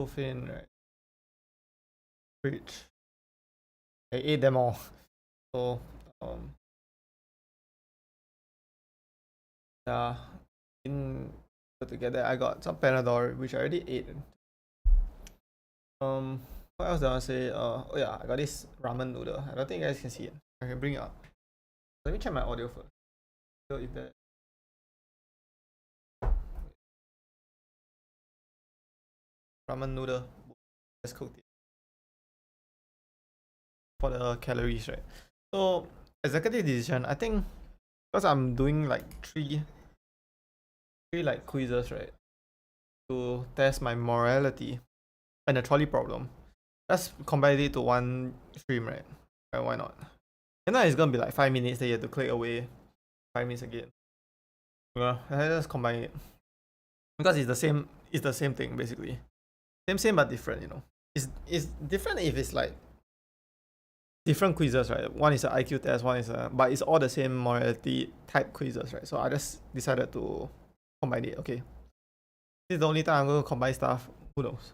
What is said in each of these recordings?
Dolphin, right? Bridge. I ate them all. So, yeah, in put together, I got some Panadol, which I already ate. What else did I say? Oh yeah, I got this ramen noodle. I don't think you guys can see it. I can bring it up. Let me check my audio first. So if that ramen noodle, just cooked it for the calories, right? So executive decision. I think because I'm doing like three like quizzes, right, to test my morality and the trolley problem. Let's combine it to one stream, right? Why not? And now it's gonna be like 5 minutes. Then you have to click away. 5 minutes again. Well, let's combine it because it's the same. It's the same thing basically. Same but different. You know, it's different if it's like different quizzes, right? One is an IQ test. One is but it's all the same morality type quizzes, right? So I just decided to combine it. Okay, this is the only time I'm going to combine stuff. Who knows?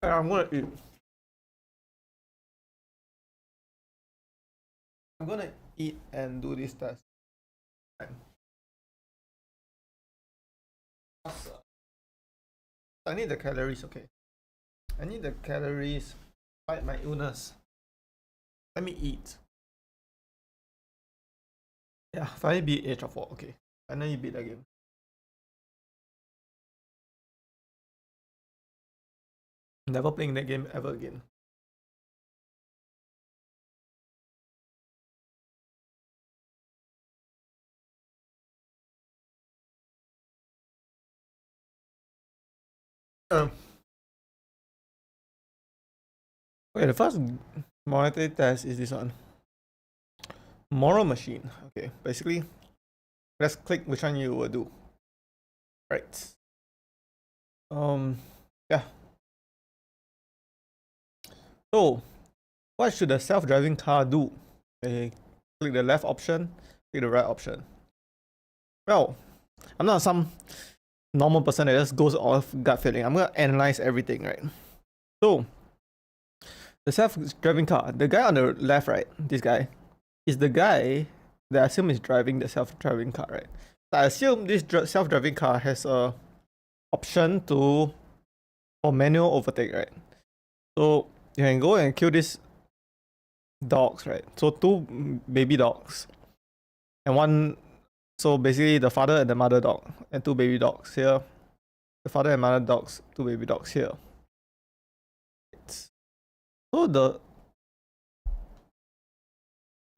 I'm gonna eat. I'm gonna eat and do this test. I need the calories, okay. I need the calories. Fight my illness. Let me eat. Yeah, finally beat age of 4. Okay. Finally beat again. Never playing that game ever again. Okay, the first morality test is this one. Moral machine. Okay, basically, let's click which one you will do. Right. Yeah. So, what should a self-driving car do? Okay, click the left option, click the right option. Well, I'm not some normal person that just goes off gut feeling. I'm gonna analyze everything, right? So, the self-driving car, the guy on the left, right, this guy, is the guy that I assume is driving the self-driving car, right? So I assume this self-driving car has a option for manual overtake, right? So you can go and kill these dogs, right? So two baby dogs and one. So basically, the father and the mother dog and two baby dogs here. The father and mother dogs, two baby dogs here. So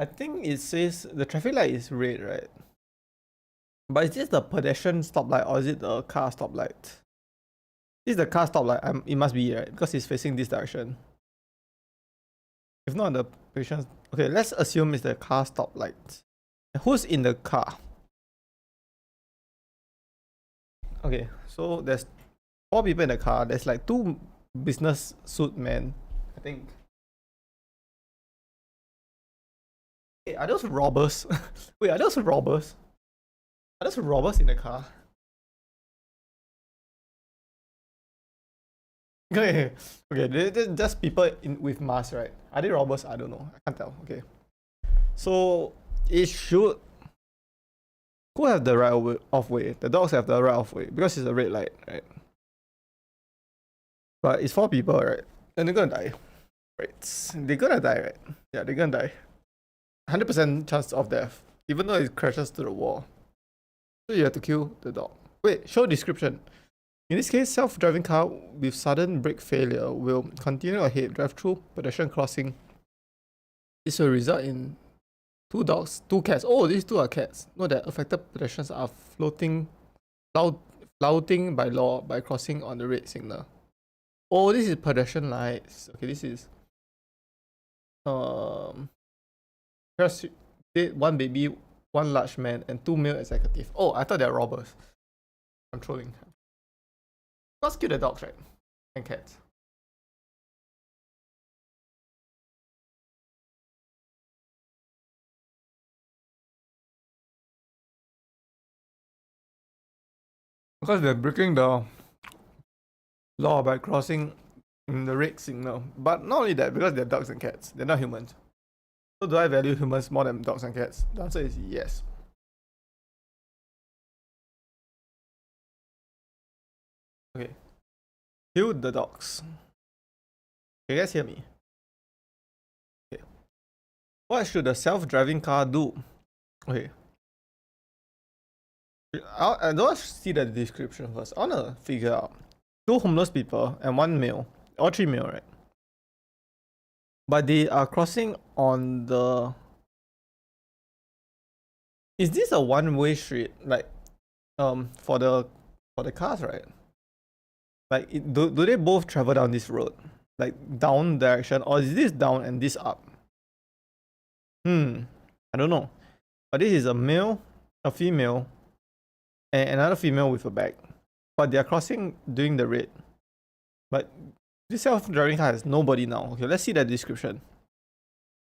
I think it says the traffic light is red, right? But is this the pedestrian stoplight or is it the car stoplight? This is the car stoplight. It must be, right? Because it's facing this direction. If not, the pedestrian. Okay, let's assume it's the car stoplight. Who's in the car? Okay, so there's 4 people in the car. There's like 2 business suit men, I think. Hey, are those robbers? Wait, are those robbers? Are those robbers in the car? Okay, they're just people with masks, right? Are they robbers? I don't know. I can't tell. Okay. So it should. Who have the right of way? The dogs have the right of way because it's a red light, right? But it's 4 people, right? And they're gonna die. Right. They're gonna die, right? Yeah, they're gonna die. 100% chance of death, even though it crashes to the wall. So you have to kill the dog. Wait, show description. In this case, self-driving car with sudden brake failure will continue ahead, drive through pedestrian crossing. This will result in 2 dogs, 2 cats. Oh, these 2 are cats. Note that affected pedestrians are flouting by law by crossing on the red signal. Oh, this is pedestrian lights. Okay, this is just 1 baby, 1 large man, and 2 male executive. Oh, I thought they are robbers. I'm trolling. Let's kill the dogs, right? And cats. Because they're breaking the law by crossing in the red signal. But not only that, because they're dogs and cats, they're not humans. So do I value humans more than dogs and cats? The answer is yes. Okay. Kill the dogs. Can you guys hear me? Okay. What should a self-driving car do? Okay. I don't see the description first. I wanna figure out. 2 homeless people and 1 male. Or 3 male, right? But they are crossing on the... Is this a one-way street? Like, for the cars, right? Like, do they both travel down this road? Like, down direction? Or is this down and this up? I don't know. But this is a male, a female, and another female with a bag. But they are crossing during the red. But this self-driving car has nobody now. Okay, let's see the description.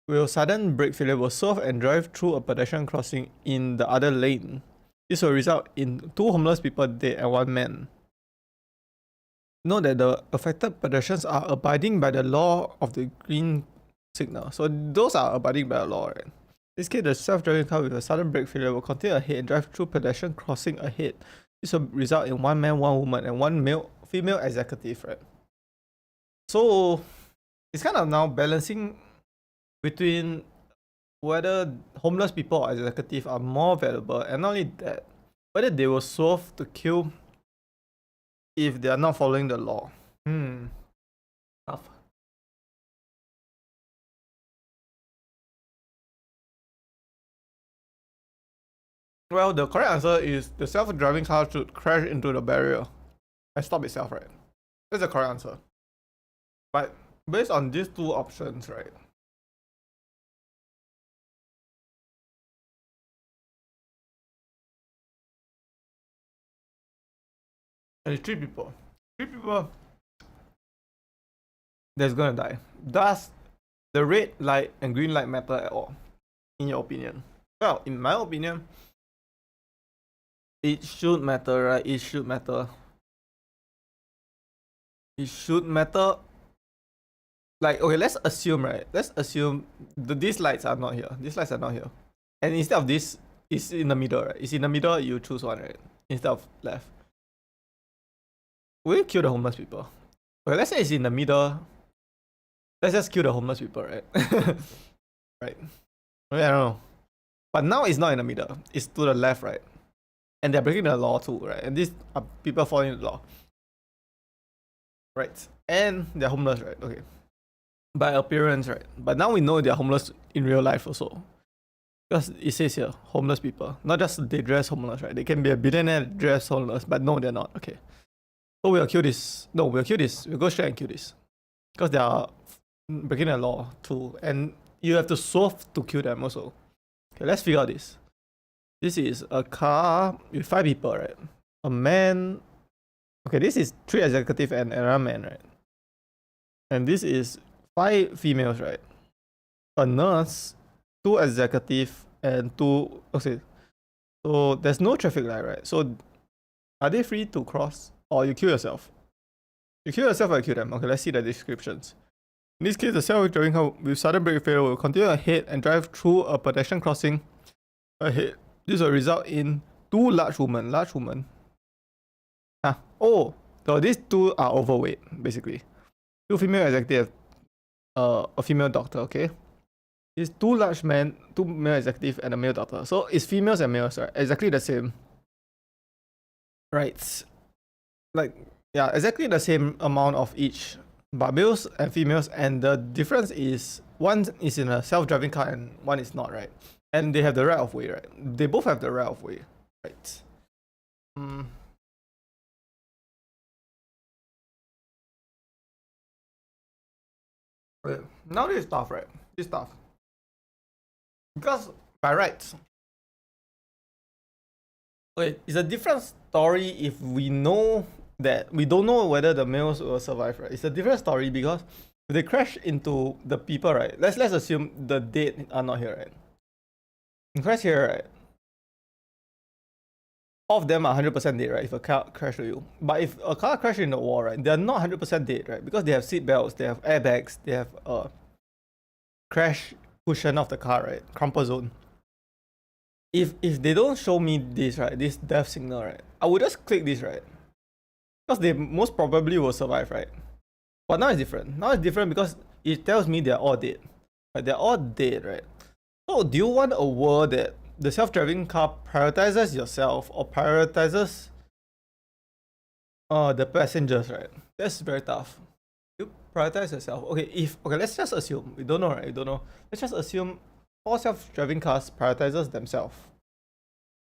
Will sudden brake failure will swerve and drive through a pedestrian crossing in the other lane. This will result in 2 homeless people dead and 1 man. Note that the affected pedestrians are abiding by the law of the green signal. So those are abiding by the law, right? In this case, the self-driving car with a sudden brake failure will continue ahead and drive through pedestrian crossing ahead. This will result in 1 man, 1 woman, and 1 female executive, right? So it's kind of now balancing between whether homeless people or executive are more valuable, and not only that, whether they will swerve to kill if they are not following the law. Tough. Well, the correct answer is the self-driving car should crash into the barrier and stop itself, right? That's the correct answer. But based on these 2 options, right? And it's 3 people. 3 people that's gonna die. Does the red light and green light matter at all, in your opinion? Well, in my opinion, it should matter, right? It should matter. It should matter. Like, okay, let's assume, right? Let's assume these lights are not here. These lights are not here. And instead of this, it's in the middle, right? It's in the middle, you choose one, right? Instead of left. Will you kill the homeless people? Okay, let's say it's in the middle. Let's just kill the homeless people, right? Right. Okay, I don't know. But now it's not in the middle. It's to the left, right? And they're breaking the law too, right? And these are people following the law. Right. And they're homeless, right? Okay. By appearance, right? But now we know they're homeless in real life also. Because it says here, homeless people. Not just they dress homeless, right? They can be a billionaire dress homeless, but no, they're not. Okay. So we'll kill this. No, we'll kill this. We'll go straight and kill this. Because they are breaking the law too. And you have to swerve to kill them also. Okay, let's figure out this. This is a car with 5 people, right? A man. Okay, this is 3 executive and another man, right? And this is 5 females, right? A nurse, 2 executive, and 2. Okay. So there's no traffic light, right? So are they free to cross? Or you kill yourself? You kill yourself or you kill them? Okay, let's see the descriptions. In this case, the self-driving car with sudden brake failure will continue ahead and drive through a pedestrian crossing ahead. This will result in 2 large women. Large women. Oh, so these 2 are overweight, basically. 2 female executive, a female doctor, okay? It's 2 large men, 2 male executive, and a male doctor. So it's females and males, right? Exactly the same. Right. Like, yeah, exactly the same amount of each. But males and females, and the difference is one is in a self-driving car and one is not, right? And they have the right of way, right? They both have the right of way, right? Okay. Now this is tough, right? This is tough. Because by rights, okay, it's a different story if we know that we don't know whether the males will survive, right? It's a different story because if they crash into the people, right? Let's assume the dead are not here, right? They crash here, right? all of them are 100% dead, right? If a car crash with you. But if a car crash in the wall, right, they're not 100% dead, right? Because they have seat belts, they have airbags, they have crash cushion of the car, right? Crumple zone. If they don't show me this, right, this death signal, right, I would just click this, right? Because they most probably will survive, right? But now it's different. Now it's different because it tells me they're all dead. Right? They're all dead, right? So do you want a world that the self-driving car prioritizes yourself or prioritizes the passengers, right? That's very tough. You prioritize yourself. Okay, let's just assume. We don't know, right? We don't know. Let's just assume all self-driving cars prioritizes themselves.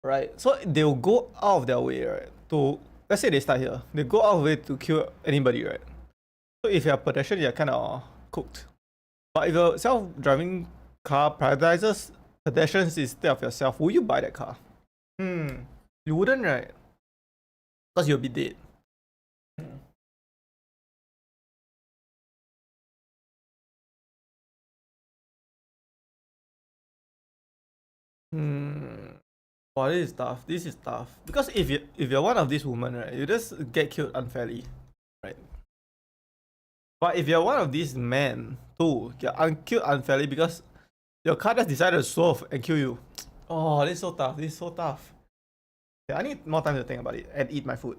Right? So they'll go out of their way, right? To let's say they start here. They go out of the way to kill anybody, right? So if you're a pedestrian, you're kind of cooked. But if a self-driving car prioritizes pedestrians instead of yourself, will you buy that car? You wouldn't, right? Because you'll be dead. Wow, this is tough. This is tough. Because if you're one of these women, right, you just get killed unfairly, right? But if you're one of these men too, you're killed unfairly because your car just decided to swerve and kill you. Oh, this is so tough. This is so tough. Yeah, I need more time to think about it and eat my food.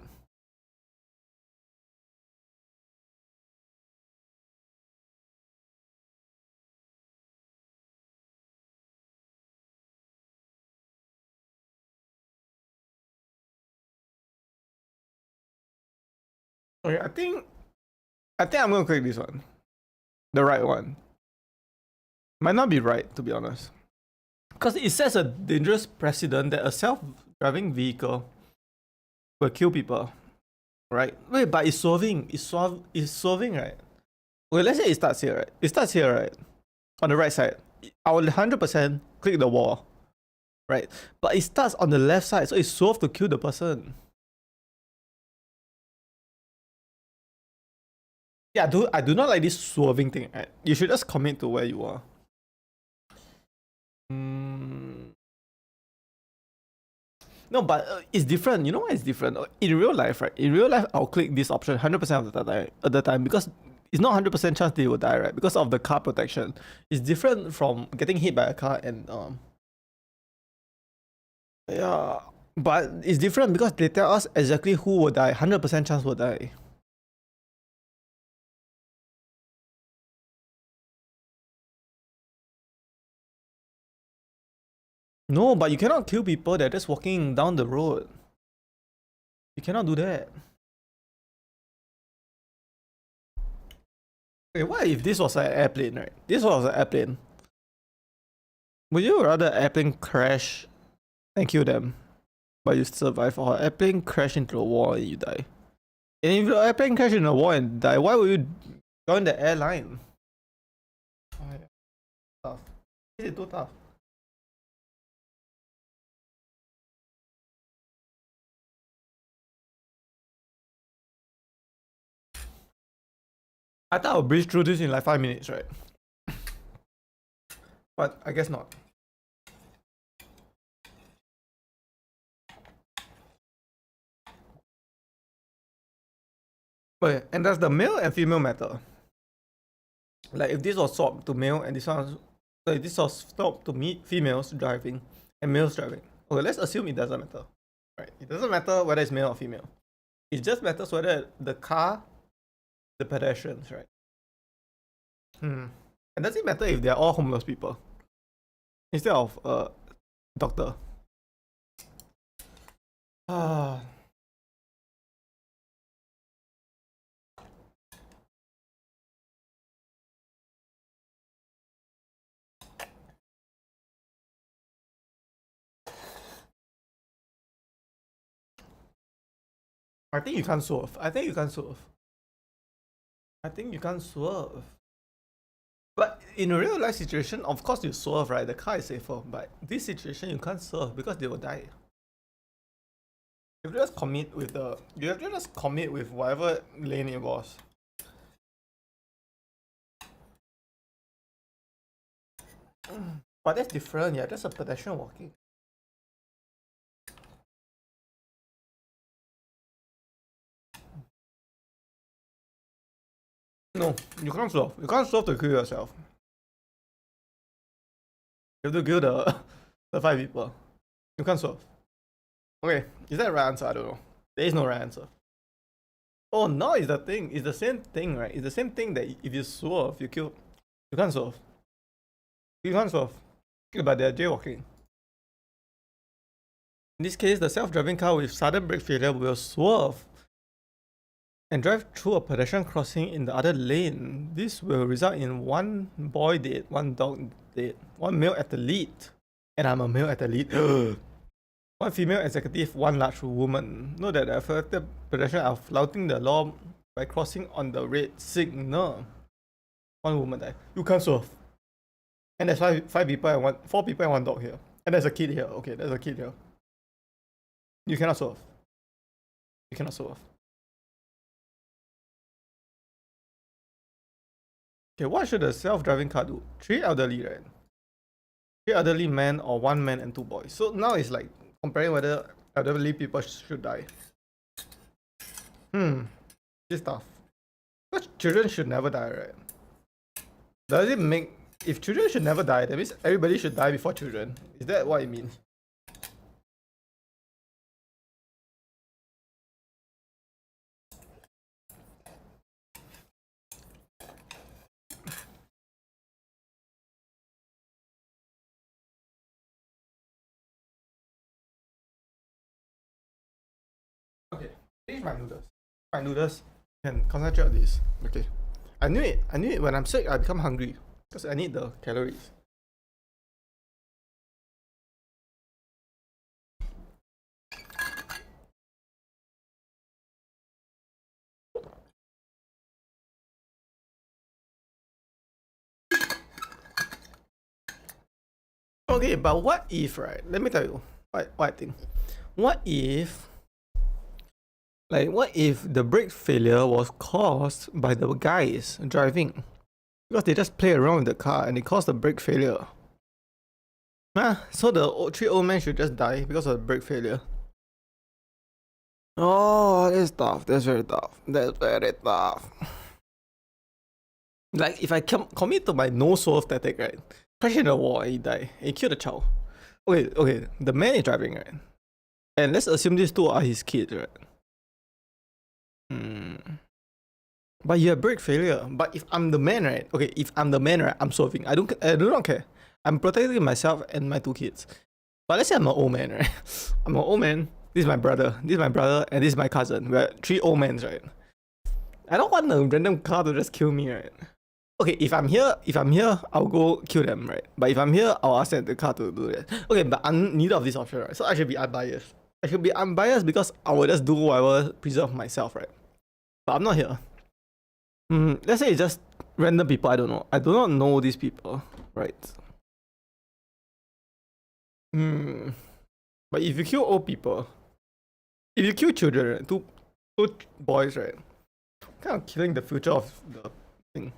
Okay, I think I'm gonna click this one. The right one. Might not be right, to be honest. Because it sets a dangerous precedent that a self-driving vehicle will kill people. Right? Wait, but it's swerving. It's swerving, right? Okay, let's say it starts here, right? It starts here, right? On the right side. I will 100% click the wall. Right? But it starts on the left side, so it swerves to kill the person. Yeah, I do not like this swerving thing, right? You should just commit to where you are. No, but it's different. You know why it's different? In real life, right? In real life, I'll click this option 100% of the time because it's not 100% chance they will die, right? Because of the car protection. It's different from getting hit by a car and yeah, but it's different because they tell us exactly who will die. 100% chance will die. No, but you cannot kill people that are just walking down the road. You cannot do that. Okay, what if this was an airplane, right? This was an airplane. Would you rather airplane crash and kill them, but you survive, or airplane crash into a wall and you die? And if the airplane crash into a wall and die, why would you join the airline? Oh, yeah. Tough. This is too tough. I thought I'll breeze through this in like 5 minutes, right? But I guess not. Okay, and does the male and female matter? Like if this was swapped to male and this one, like this was swapped to females driving and males driving. Okay, let's assume it doesn't matter. Right? It doesn't matter whether it's male or female. It just matters whether the car, the pedestrians, right? And does it matter if they're all homeless people instead of a doctor? I think you can't swerve. I think you can't swerve. But in a real life situation, of course you swerve, right? The car is safer. But this situation you can't swerve because they will die. You have to just commit with whatever lane it was. But that's different, yeah. That's a pedestrian walking. No, you can't swerve. You can't swerve to kill yourself. You have to kill the the 5 people. You can't swerve. Okay, is that the right answer? I don't know. There is no right answer. Oh, no, it's the thing. It's the same thing, right? It's the same thing that if you swerve, you kill. You can't swerve. You can't swerve. But they're jaywalking. In this case, the self-driving car with sudden brake failure will swerve and drive through a pedestrian crossing in the other lane. This will result in 1 boy dead, 1 dog dead, 1 male athlete, and I'm a male athlete. 1 female executive, 1 large woman. Note that the affected pedestrians are flouting the law by crossing on the red signal. 1 woman died. You can't swerve. And there's 5 people and 4 people and 1 dog here. And there's a kid here. Okay, there's a kid here. You cannot swerve. You cannot swerve. Okay, what should a self-driving car do? 3 elderly, right? 3 elderly men or 1 man and 2 boys. So now it's like comparing whether elderly people should die. This is tough. Because children should never die, right? Does it make... If children should never die, that means everybody should die before children. Is that what it means? Okay, finish my noodles. My noodles can concentrate on this. Okay. I knew it. I knew it. When I'm sick, I become hungry. Because I need the calories. Okay, but what if, right? Let me tell you what I think. What if the brake failure was caused by the guys driving? Because they just play around with the car and it caused the brake failure. So the 3 old men should just die because of the brake failure. Oh, that's tough. That's very tough. That's very tough. Like, if I commit to my no swerve tactic, right? Crash in the wall and he die. And he kill the child. Okay. The man is driving, right? And let's assume these 2 are his kids, right? But you have brake failure. But if I'm the man, right? Okay, if I'm the man, right? I'm swerving. I do not care. I'm protecting myself and my 2 kids. But let's say I'm an old man, right? I'm an old man. This is my brother. This is my brother. And this is my cousin. We're 3 old men, right? I don't want a random car to just kill me, right? Okay, if I'm here, I'll go kill them, right? But if I'm here, I'll ask the car to do that. Okay, but I'm neither of these options, right? So I should be unbiased. I should be unbiased because I will just do whatever preserve myself, right? But I'm not here. Let's say it's just random people I don't know. I do not know these people, right? But if you kill old people, if you kill children, right? two boys, right? Kind of killing the future of the thing.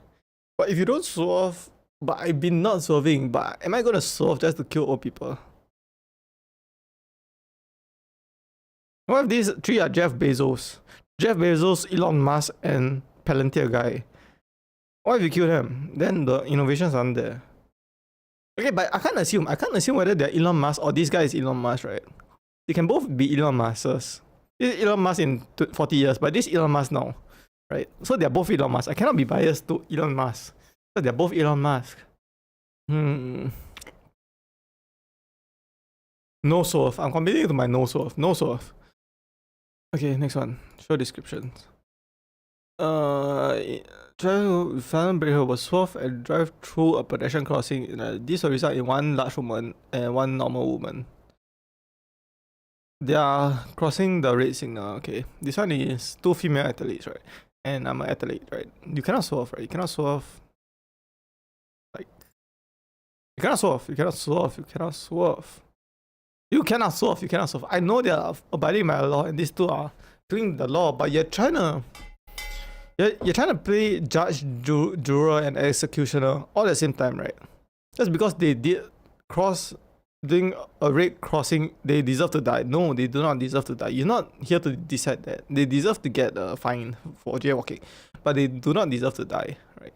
But if you don't swerve, but I've been not swerving, but am I gonna swerve just to kill old people? What if these 3 are Jeff Bezos? Jeff Bezos, Elon Musk, and Palantir guy. What if you kill them? Then the innovations aren't there. Okay, but I can't assume whether they're Elon Musk or this guy is Elon Musk, right? They can both be Elon Musks. This is Elon Musk in 40 years, but this is Elon Musk now, right? So they're both Elon Musk. I cannot be biased to Elon Musk. So they're both Elon Musk. No swerve. I'm committing to my no swerve. No swerve. Okay, next one. Show descriptions. Drive with sudden brake will swerve and drive through a pedestrian crossing. This will result in 1 large woman and 1 normal woman. They are crossing the red signal. Okay, this one is 2 female athletes, right? And I'm an athlete, right? You cannot swerve, right? You cannot swerve. Like, you cannot swerve. You cannot swerve. You cannot swerve. You cannot swerve. You cannot swerve. I know they are abiding by the law, and these 2 are doing the law, but you're trying to play judge, juror, and executioner all at the same time, right? That's because they did cross doing a raid crossing, they deserve to die. No, they do not deserve to die. You're not here to decide that. They deserve to get a fine for jaywalking, but they do not deserve to die, right?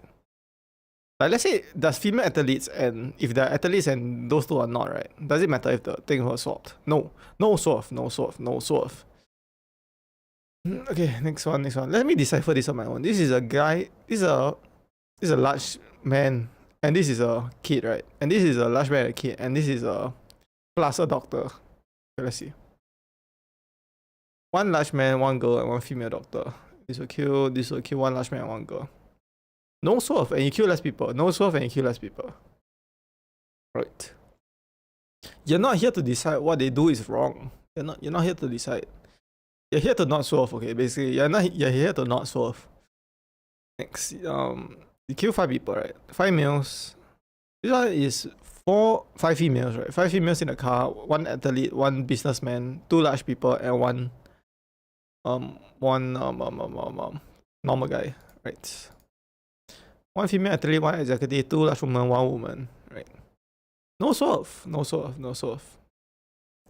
Like, let's say there's female athletes, and if they're athletes and those two are not, right? Does it matter if the thing was swapped? No. No swerve, no swerve, no swerve. Okay, next one. Let me decipher this on my own. This is a guy, this is a large man, and this is a kid, right? And this is a large man and a kid, and this is a plus a doctor. Okay, let's see. One large man, one girl, and one female doctor. This will kill one large man and one girl. No swerve and you kill less people. No swerve and you kill less people. Right. You're not here to decide what they do is wrong. You're not here to decide. You're here to not swerve, okay? Basically, you're here to not swerve. Next, you kill 5 people, right? 5 males. This one is 5 females, right? 5 females in the car, 1 athlete, 1 businessman, 2 large people, and one normal guy, right? 1 female athlete, 1 executive, 2 large women, 1 woman, right? No swerve.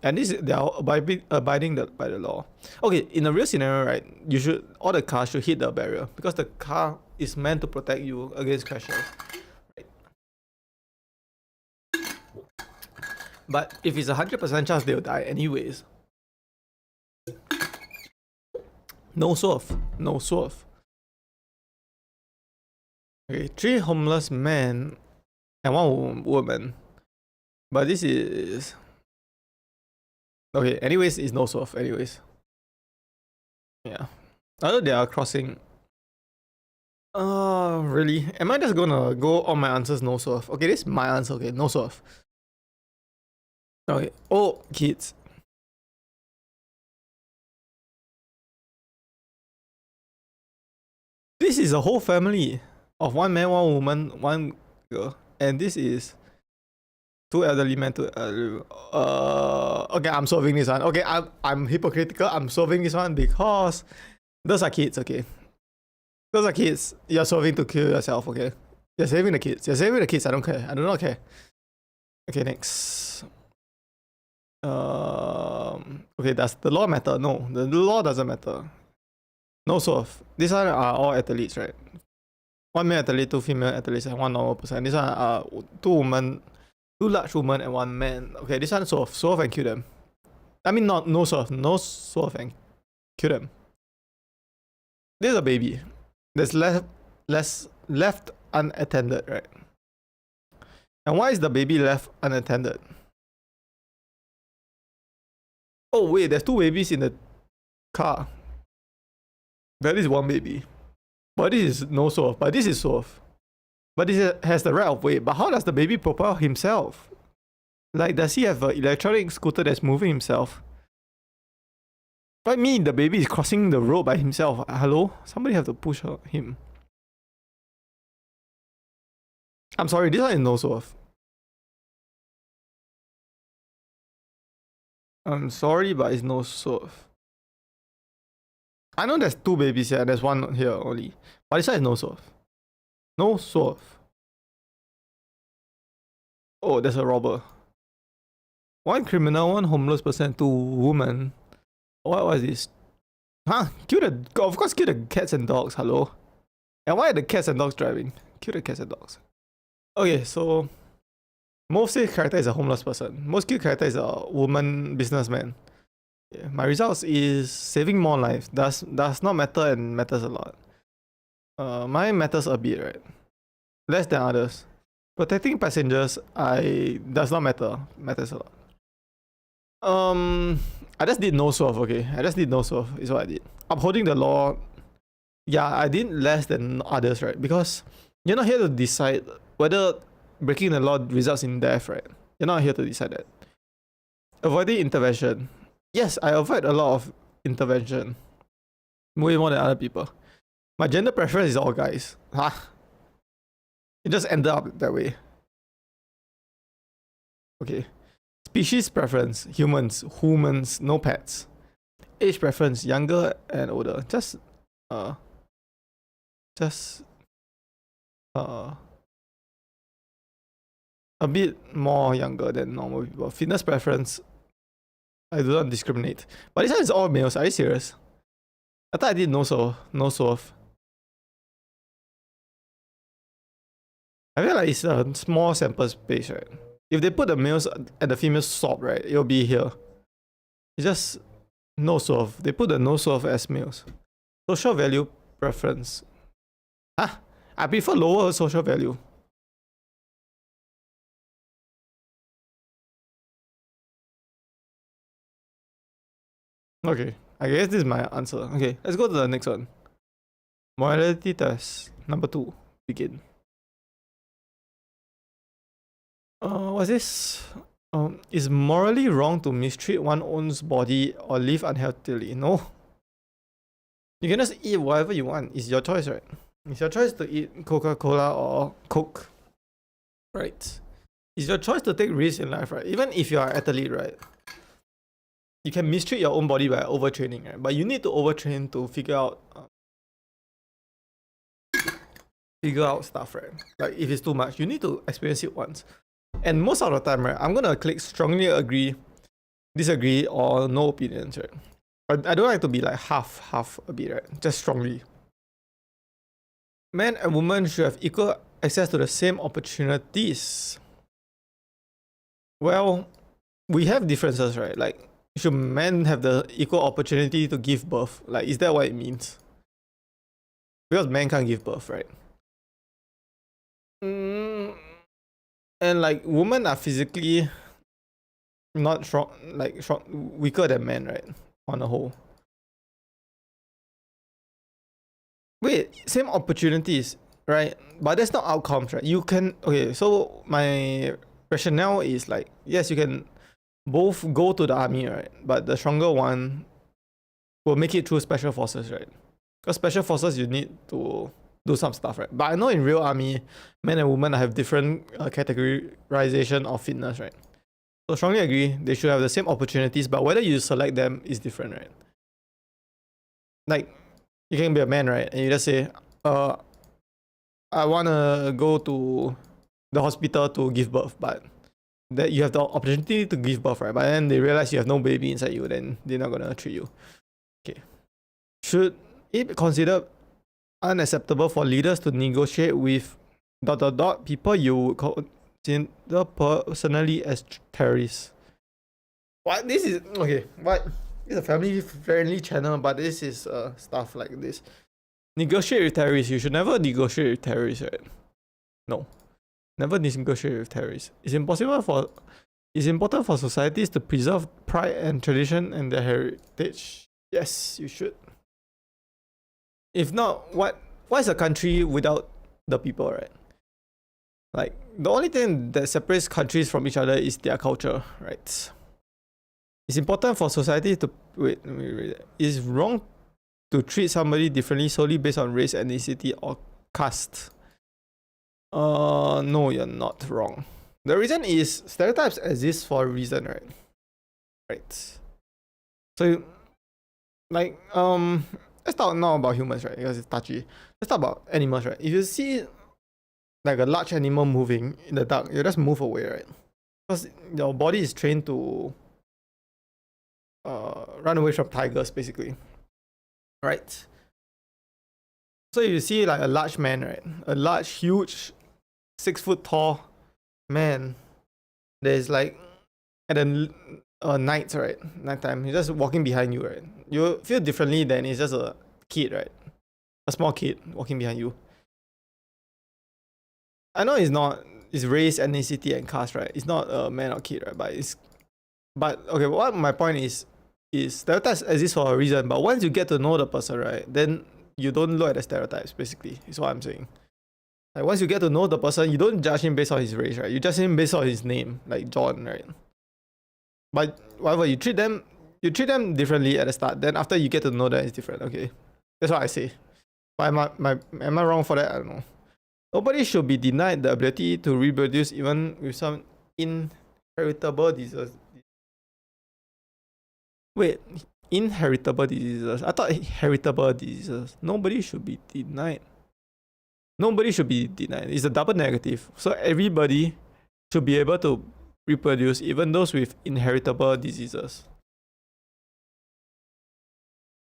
And they are abiding by the law. Okay, in a real scenario, right, all the cars should hit the barrier because the car is meant to protect you against crashes. Right? But if it's 100% chance they'll die anyways. No swerve. Okay, 3 homeless men and 1 woman. But this is... Okay, anyways, it's no swerve, anyways. Yeah. Although they are crossing... really? Am I just gonna go on my answers no swerve? Okay, this is my answer, okay, no swerve. Okay, oh, kids. This is a whole family of 1 man, 1 woman, 1 girl. And this is... 2 elderly men, 2 elderly... Okay, I'm solving this one. Okay, I'm hypocritical. I'm solving this one because those are kids, okay? Those are kids. You're solving to kill yourself, okay? You're saving the kids. I don't care. I do not care. Okay, next. Okay, does the law matter? No, the law doesn't matter. No swerve. These one are all athletes, right? 1 male athlete, 2 female athletes, and 1 normal person. This one are 2 women, 2 large women and 1 man. Okay, this one swerve and kill them. I mean, no swerve and kill them. This is a baby. There's left unattended, right? And why is the baby left unattended? Oh wait, there's 2 babies in the car. That is 1 baby. But this is no swerve. But this is swerve. But this has the right of way. But how does the baby propel himself? Like, does he have an electronic scooter that's moving himself? What mean the baby is crossing the road by himself? Hello? Somebody have to push him. I'm sorry, this one is no swerve. I'm sorry, but it's no swerve. I know there's 2 babies here, there's 1 here only. But this one is no swerve. No swerve. Oh, there's a robber. 1 criminal, 1 homeless person, 2 women. What is this? Huh? Of course, kill the cats and dogs. Hello? And why are the cats and dogs driving? Kill the cats and dogs. Okay, so most saved character is a homeless person. Most killed character is a woman businessman. Yeah, my results is saving more lives. Does not matter and matters a lot. Mine matters a bit, right? Less than others. Protecting passengers, does not matter. Matters a lot. I just did no swerve, okay? I just did no swerve is what I did. Upholding the law, yeah, I did less than others, right? Because you're not here to decide whether breaking the law results in death, right? You're not here to decide that. Avoiding intervention. Yes, I avoid a lot of intervention. Way more than other people. My gender preference is all guys. Huh? It just ended up that way. Okay. Species preference, humans, no pets. Age preference, younger and older. a bit more younger than normal people. Fitness preference, I do not discriminate. But this one is all males. Are you serious? I thought I did no swerve. I feel like it's a small sample space, right? If they put the males and the females swap, right, it'll be here. It's just no swerve. They put the no swerve as males. Social value preference. I prefer lower social value. Okay, I guess this is my answer. Okay, let's go to the next one. Morality test number 2. Begin. What's this? Is morally wrong to mistreat one's own body or live unhealthily? No. You can just eat whatever you want. It's your choice, right? It's your choice to eat Coca-Cola or Coke. Right. It's your choice to take risks in life, right? Even if you are an athlete, right? You can mistreat your own body by overtraining, right? But you need to overtrain to figure out stuff, right? Like if it's too much, you need to experience it once. And most of the time, right, I'm gonna click strongly agree, disagree, or no opinions, right? But I don't like to be like half a bit, right? Just strongly. Men and women should have equal access to the same opportunities. Well, we have differences, right? Like, should men have the equal opportunity to give birth? Like, is that what it means? Because men can't give birth, right? And like, women are physically not strong, weaker than men, right? On the whole. Wait, same opportunities, right? But that's not outcomes, right? You can, okay, so my rationale is like, yes, you can both go to the army, right? But the stronger one will make it through special forces, right? Because special forces, you need to do some stuff, right? But I know in real army, men and women have different categorization of fitness, right? So strongly agree, they should have the same opportunities, but whether you select them is different, right? Like, you can be a man, right? And you just say, I wanna go to the hospital to give birth, but that you have the opportunity to give birth, right? But then they realize you have no baby inside you, then they're not gonna treat you. Okay. Should it be considered unacceptable for leaders to negotiate with ... people you would consider personally as terrorists? What? This is okay. What? It's a family-friendly channel, but this is stuff like this. Negotiate with terrorists. You should never negotiate with terrorists, right? No. Never negotiate with terrorists. It's important for societies to preserve pride and tradition and their heritage. Yes, you should. If not, what is a country without the people, right? Like, the only thing that separates countries from each other is their culture, right? It's important for society to wait. It's wrong to treat somebody differently solely based on race, ethnicity, or caste. No, you're not wrong. The reason is stereotypes exist for a reason, right? Right. So, like, let's talk now about humans, right? Because it's touchy. Let's talk about animals, right? If you see like a large animal moving in the dark, you just move away, right? Because your body is trained to run away from tigers, basically, right? So if you see like a large man, right? A large, huge, 6 foot tall man that is like at the night, right? Nighttime, he's just walking behind you, right? You feel differently than it's just a kid, right? A small kid walking behind you. I know it's race, ethnicity, and caste, right? It's not a man or kid, right? But okay, what my point is stereotypes exist for a reason, but once you get to know the person, right, then you don't look at the stereotypes, basically, is what I'm saying. Like, once you get to know the person, you don't judge him based on his race, right? You judge him based on his name, like John, right? But whatever, you treat them differently at the start, then after you get to know that it's different, okay? That's what I say. But am I wrong for that? I don't know. Nobody should be denied the ability to reproduce even with some inheritable diseases. Wait, inheritable diseases? I thought heritable diseases. Nobody should be denied. Nobody should be denied. It's a double negative. So everybody should be able to reproduce, even those with inheritable diseases.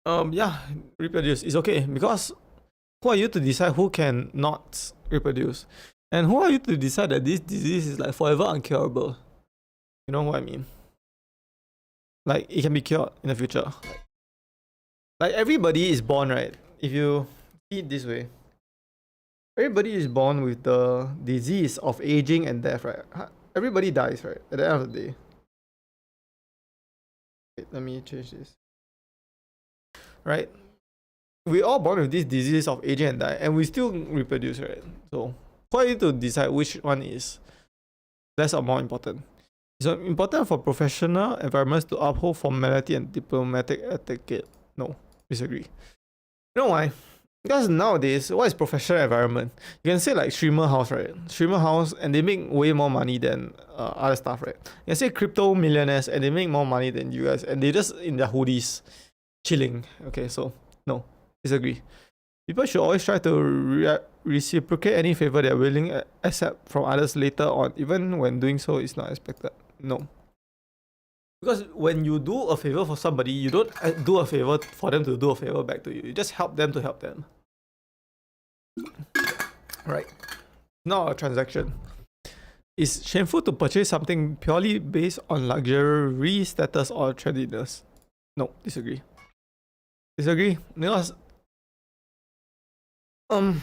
Yeah, reproduce is okay, because who are you to decide who can not reproduce? And who are you to decide that this disease is like forever uncurable? You know what I mean? Like, it can be cured in the future. Like, everybody is born, right? If you see it this way, everybody is born with the disease of aging and death, right? Everybody dies, right? At the end of the day. Wait, let me change this. Right? We all born with this disease of aging and die, and we still reproduce, right? So, who are you to decide which one is less or more important? It's important for professional environments to uphold formality and diplomatic etiquette. No, disagree. You know why? Because nowadays, what is professional environment? You can say like streamer house, right? Streamer house, and they make way more money than other stuff, right? You can say crypto millionaires, and they make more money than you guys, and they just in their hoodies, chilling. Okay, so no, disagree. People should always try to reciprocate any favor they are willing to accept from others later on, even when doing so is not expected. No. Because when you do a favor for somebody, you don't do a favor for them to do a favor back to you. You just help them to help them. Right. Not a transaction. It's shameful to purchase something purely based on luxury, status, or trendinesss. No, disagree. Disagree? Because who,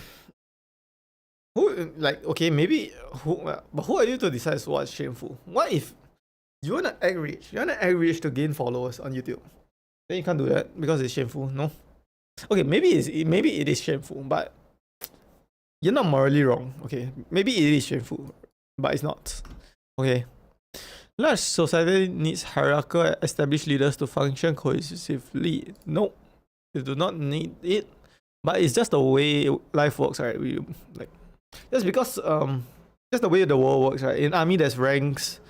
like, okay, maybe but who are you to decide what's shameful? What if you wanna act rich? You wanna act rich to gain followers on YouTube? Then you can't do that because it's shameful. No. Okay, maybe it is shameful, but you're not morally wrong. Okay, maybe it is shameful, but it's not. Okay. Large society needs hierarchical established leaders to function cohesively. No, you do not need it. But it's just the way life works, right? We like just because just the way the world works, right? In army there's ranks.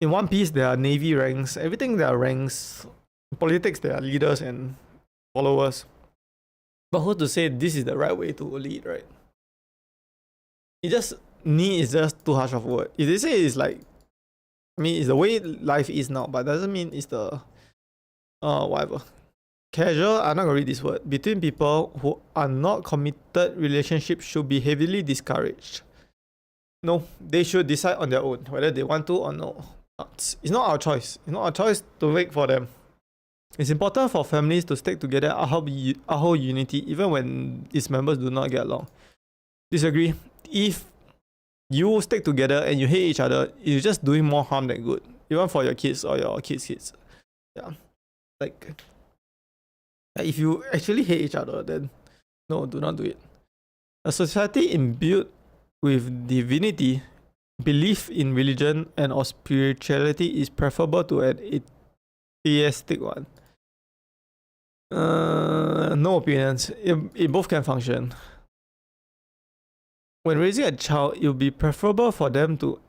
In One Piece there are navy ranks. Everything there are ranks. In politics there are leaders and followers. But who to say this is the right way to lead, right? It just need is just too harsh of a word. If they say it's like, I mean, it's the way life is now, but doesn't mean it's the whatever. Casual, I'm not gonna read this word. Between people who are not committed, relationships should be heavily discouraged. No, they should decide on their own whether they want to or no. It's not our choice. It's not our choice to make for them. It's important for families to stick together, uphold unity, even when its members do not get along. Disagree? If you stick together and you hate each other, you're just doing more harm than good, even for your kids or your kids' kids. Yeah, like if you actually hate each other, then no, do not do it. A society imbued with divinity, belief in religion and or spirituality is preferable to an atheistic one. No opinions. It both can function. When raising a child, it will be preferable for them to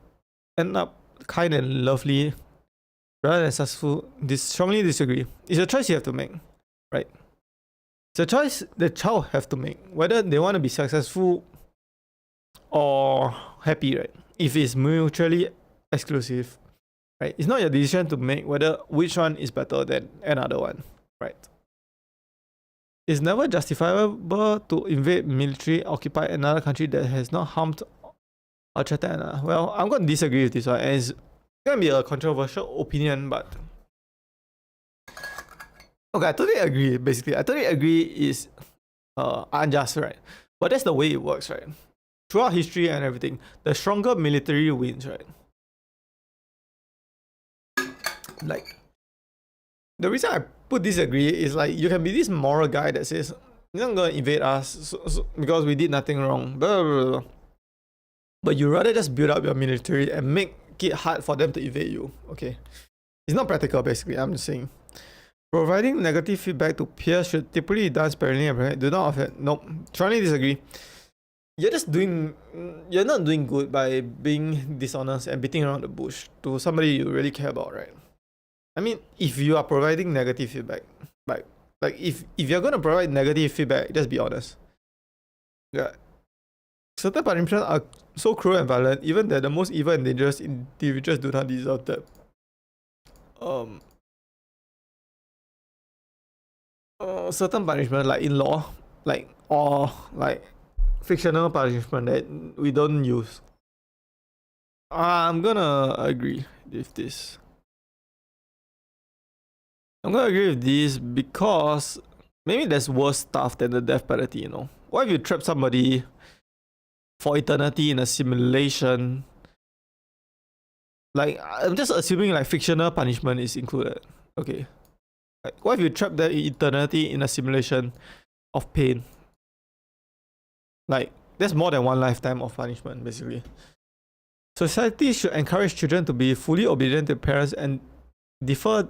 end up kind and lovely rather than successful. Strongly disagree. It's a choice you have to make, right? It's a choice the child have to make, whether they want to be successful or happy, right? If it's mutually exclusive, right? It's not your decision to make whether which one is better than another one, right? It's never justifiable to invade, military, occupy another country that has not harmed or threatened another. Well, I'm going to disagree with this one, and it's going to be a controversial opinion, but okay, I totally agree. Basically, I totally agree is unjust, right? But that's the way it works, right? Throughout history and everything, the stronger military wins, right? Like, the reason I put disagree is like you can be this moral guy that says you're not gonna invade us because we did nothing wrong, blah, blah, blah. But you rather just build up your military and make it hard for them to invade you. Okay, it's not practical. Basically, I'm just saying. Providing negative feedback to peers should typically be done sparingly and do not offend. Nope, strongly disagree. You're not doing good by being dishonest and beating around the bush to somebody you really care about, right? I mean, if you are providing negative feedback, like if you're gonna provide negative feedback, just be honest. Yeah. certain punishments are so cruel and violent, even that the most evil and dangerous individuals do not deserve them. Certain punishment, like in law, or fictional punishment that we don't use. I'm gonna agree with this. I'm gonna agree with this because maybe there's worse stuff than the death penalty, you know? What if you trap somebody for eternity in a simulation? Like, I'm just assuming like fictional punishment is included. Okay. Like, what if you trap them in eternity in a simulation of pain? Like, that's more than one lifetime of punishment, basically. Society should encourage children to be fully obedient to parents and defer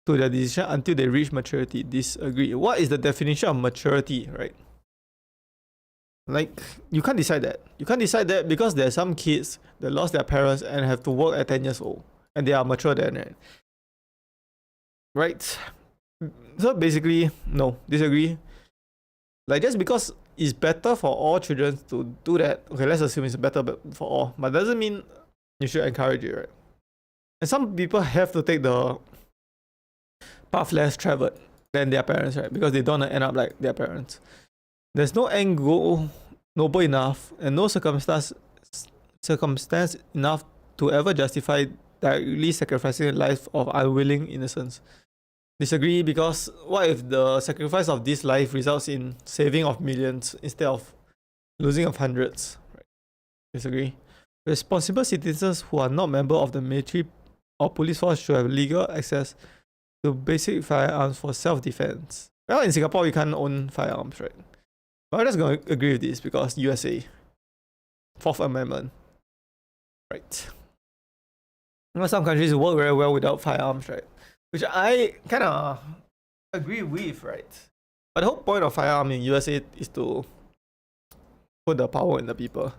to their decision until they reach maturity. Disagree. What is the definition of maturity, right? Like, you can't decide that. You can't decide that because there are some kids that lost their parents and have to work at 10 years old. And they are mature then, right? Right? So basically, no, disagree. Like, just because it's better for all children to do that, okay, let's assume it's better for all, but doesn't mean you should encourage it, right? And some people have to take the path less traveled than their parents, right? Because they don't want to end up like their parents. There's no end goal noble enough and no circumstance enough to ever justify directly sacrificing the life of unwilling innocence. Disagree, because what if the sacrifice of this life results in saving of millions instead of losing of hundreds? Right? Disagree. Responsible citizens who are not members of the military or police force should have legal access to basic firearms for self-defense. Well, in Singapore, you can't own firearms, right? But I'm just going to agree with this because USA. Fourth Amendment. Right. You know, some countries work very well without firearms, right? Which I kind of agree with, right? But the whole point of firearm in USA is to put the power in the people.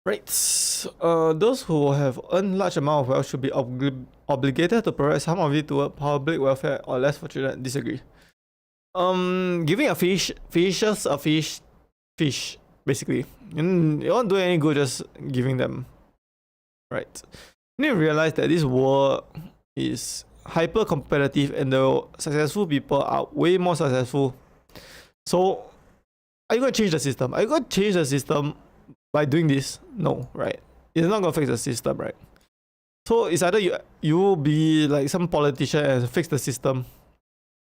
Right. Those who have earned large amount of wealth should be obligated to provide some of it toward public welfare or less for children. Disagree. Giving a fish basically. And you won't do any good just giving them. Right. You need to realize that this world is hyper competitive and the successful people are way more successful. So are you going to change the system? Are you going to change the system by doing this? No, right? It's not going to fix the system, right? So it's either you will be like some politician and fix the system,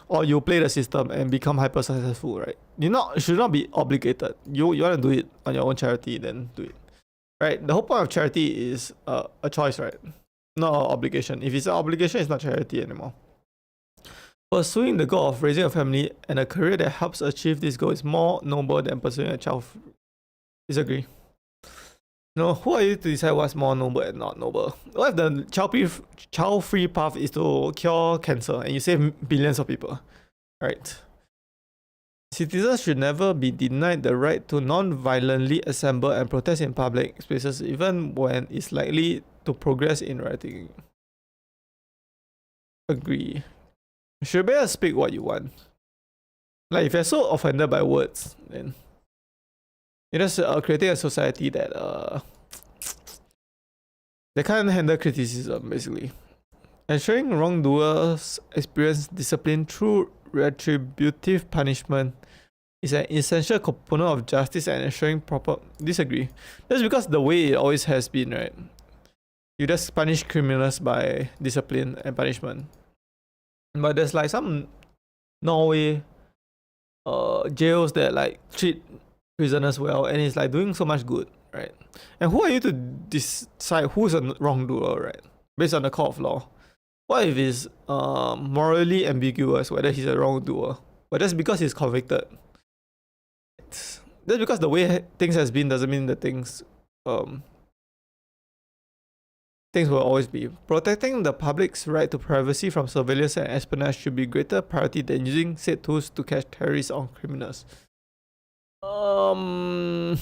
or you play the system and become hyper successful, right? You should not be obligated. You want to do it on your own charity, then do it. Right? The whole point of charity is a choice, right? Not an obligation. If it's an obligation, it's not charity anymore. Pursuing the goal of raising a family and a career that helps achieve this goal is more noble than pursuing a child. Disagree. No, who are you to decide what's more noble and not noble? What if the child-free path is to cure cancer and you save billions of people? Right. Citizens should never be denied the right to non-violently assemble and protest in public spaces, even when it's likely to progress in writing. Agree. You should better speak what you want. Like, if you're so offended by words, then you're just creating a society that they can't handle criticism, basically. Ensuring wrongdoers experience discipline through retributive punishment is an essential component of justice and ensuring proper. Disagree. That's because the way it always has been, right? You just punish criminals by discipline and punishment. But there's like some Norway jails that like treat prisoners well, and it's like doing so much good, right? And who are you to decide who's a wrongdoer, right? Based on the court of law. What if it's morally ambiguous whether he's a wrongdoer, but just because he's convicted? Just because the way things has been doesn't mean that things will always be. Protecting the public's right to privacy from surveillance and espionage should be greater priority than using said tools to catch terrorists or criminals. You know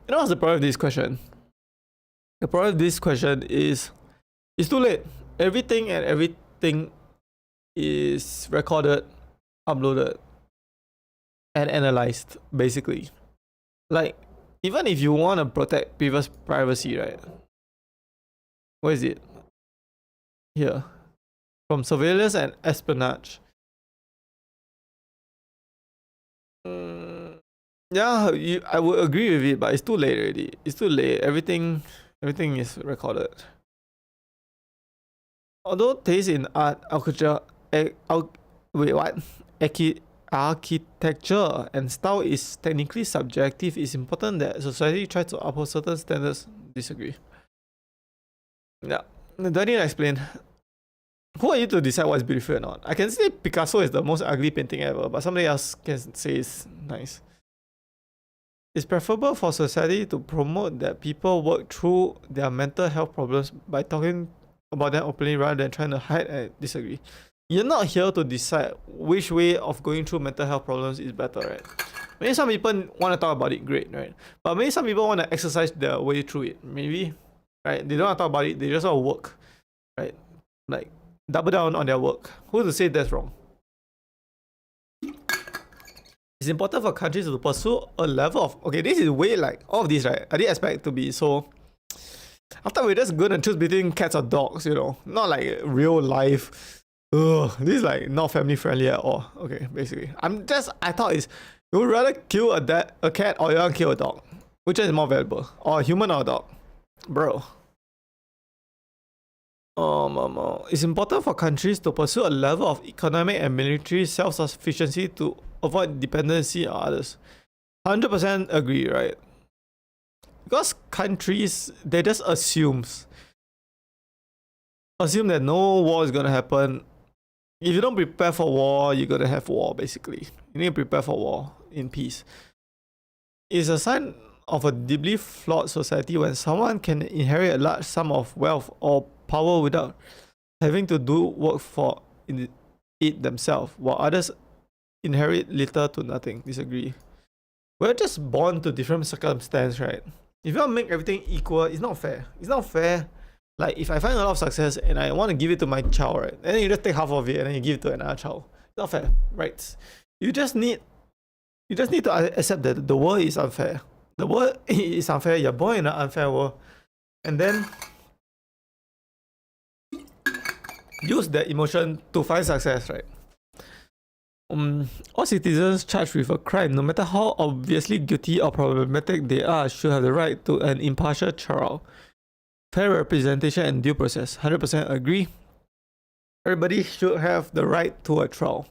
what's the problem with this question? The problem with this question is it's too late. Everything is recorded, uploaded, and analyzed, basically. Like, even if you want to protect people's privacy, right? Where is it? Here. From surveillance and espionage. Yeah, I would agree with it, but it's too late already. It's too late. Everything is recorded. Although taste in art, architecture and style is technically subjective, it's important that society tries to uphold certain standards. Disagree. Yeah. Do I need to explain? Who are you to decide what's beautiful or not? I can say Picasso is the most ugly painting ever, but somebody else can say it's nice. It's preferable for society to promote that people work through their mental health problems by talking about them openly rather than trying to hide and disagree. You're not here to decide which way of going through mental health problems is better, right? Maybe some people want to talk about it, great, right? But maybe some people want to exercise their way through it. Maybe, right? They don't want to talk about it, they just want to work, right? Like, double down on their work. Who's to say that's wrong? It's important for countries to pursue a level of... Okay, this is way like... All of these, right? I didn't expect to be so... I thought we're just gonna choose between cats or dogs, you know? Not like real life. Ugh, this is like not family friendly at all. Okay, basically. I thought it's... You would rather kill a cat or you want to kill a dog? Which one is more valuable? Or a human or a dog? Bro. It's important for countries to pursue a level of economic and military self-sufficiency to avoid dependency on others. 100% agree, right? Because countries, they just assume that no war is gonna happen. If you don't prepare for war, you're gonna have war, basically. You need to prepare for war in peace. It's a sign of a deeply flawed society when someone can inherit a large sum of wealth or power without having to do work for it themselves, while others inherit little to nothing. Disagree. We're just born to different circumstances, right? If you want to make everything equal, it's not fair. It's not fair. Like, if I find a lot of success and I want to give it to my child, right? And then you just take half of it and then you give it to another child. It's not fair, right? You just need to accept that the world is unfair. The world is unfair. You're born in an unfair world. And then use that emotion to find success, right? All citizens charged with a crime, no matter how obviously guilty or problematic they are, should have the right to an impartial trial, fair representation, and due process. 100% agree. Everybody should have the right to a trial.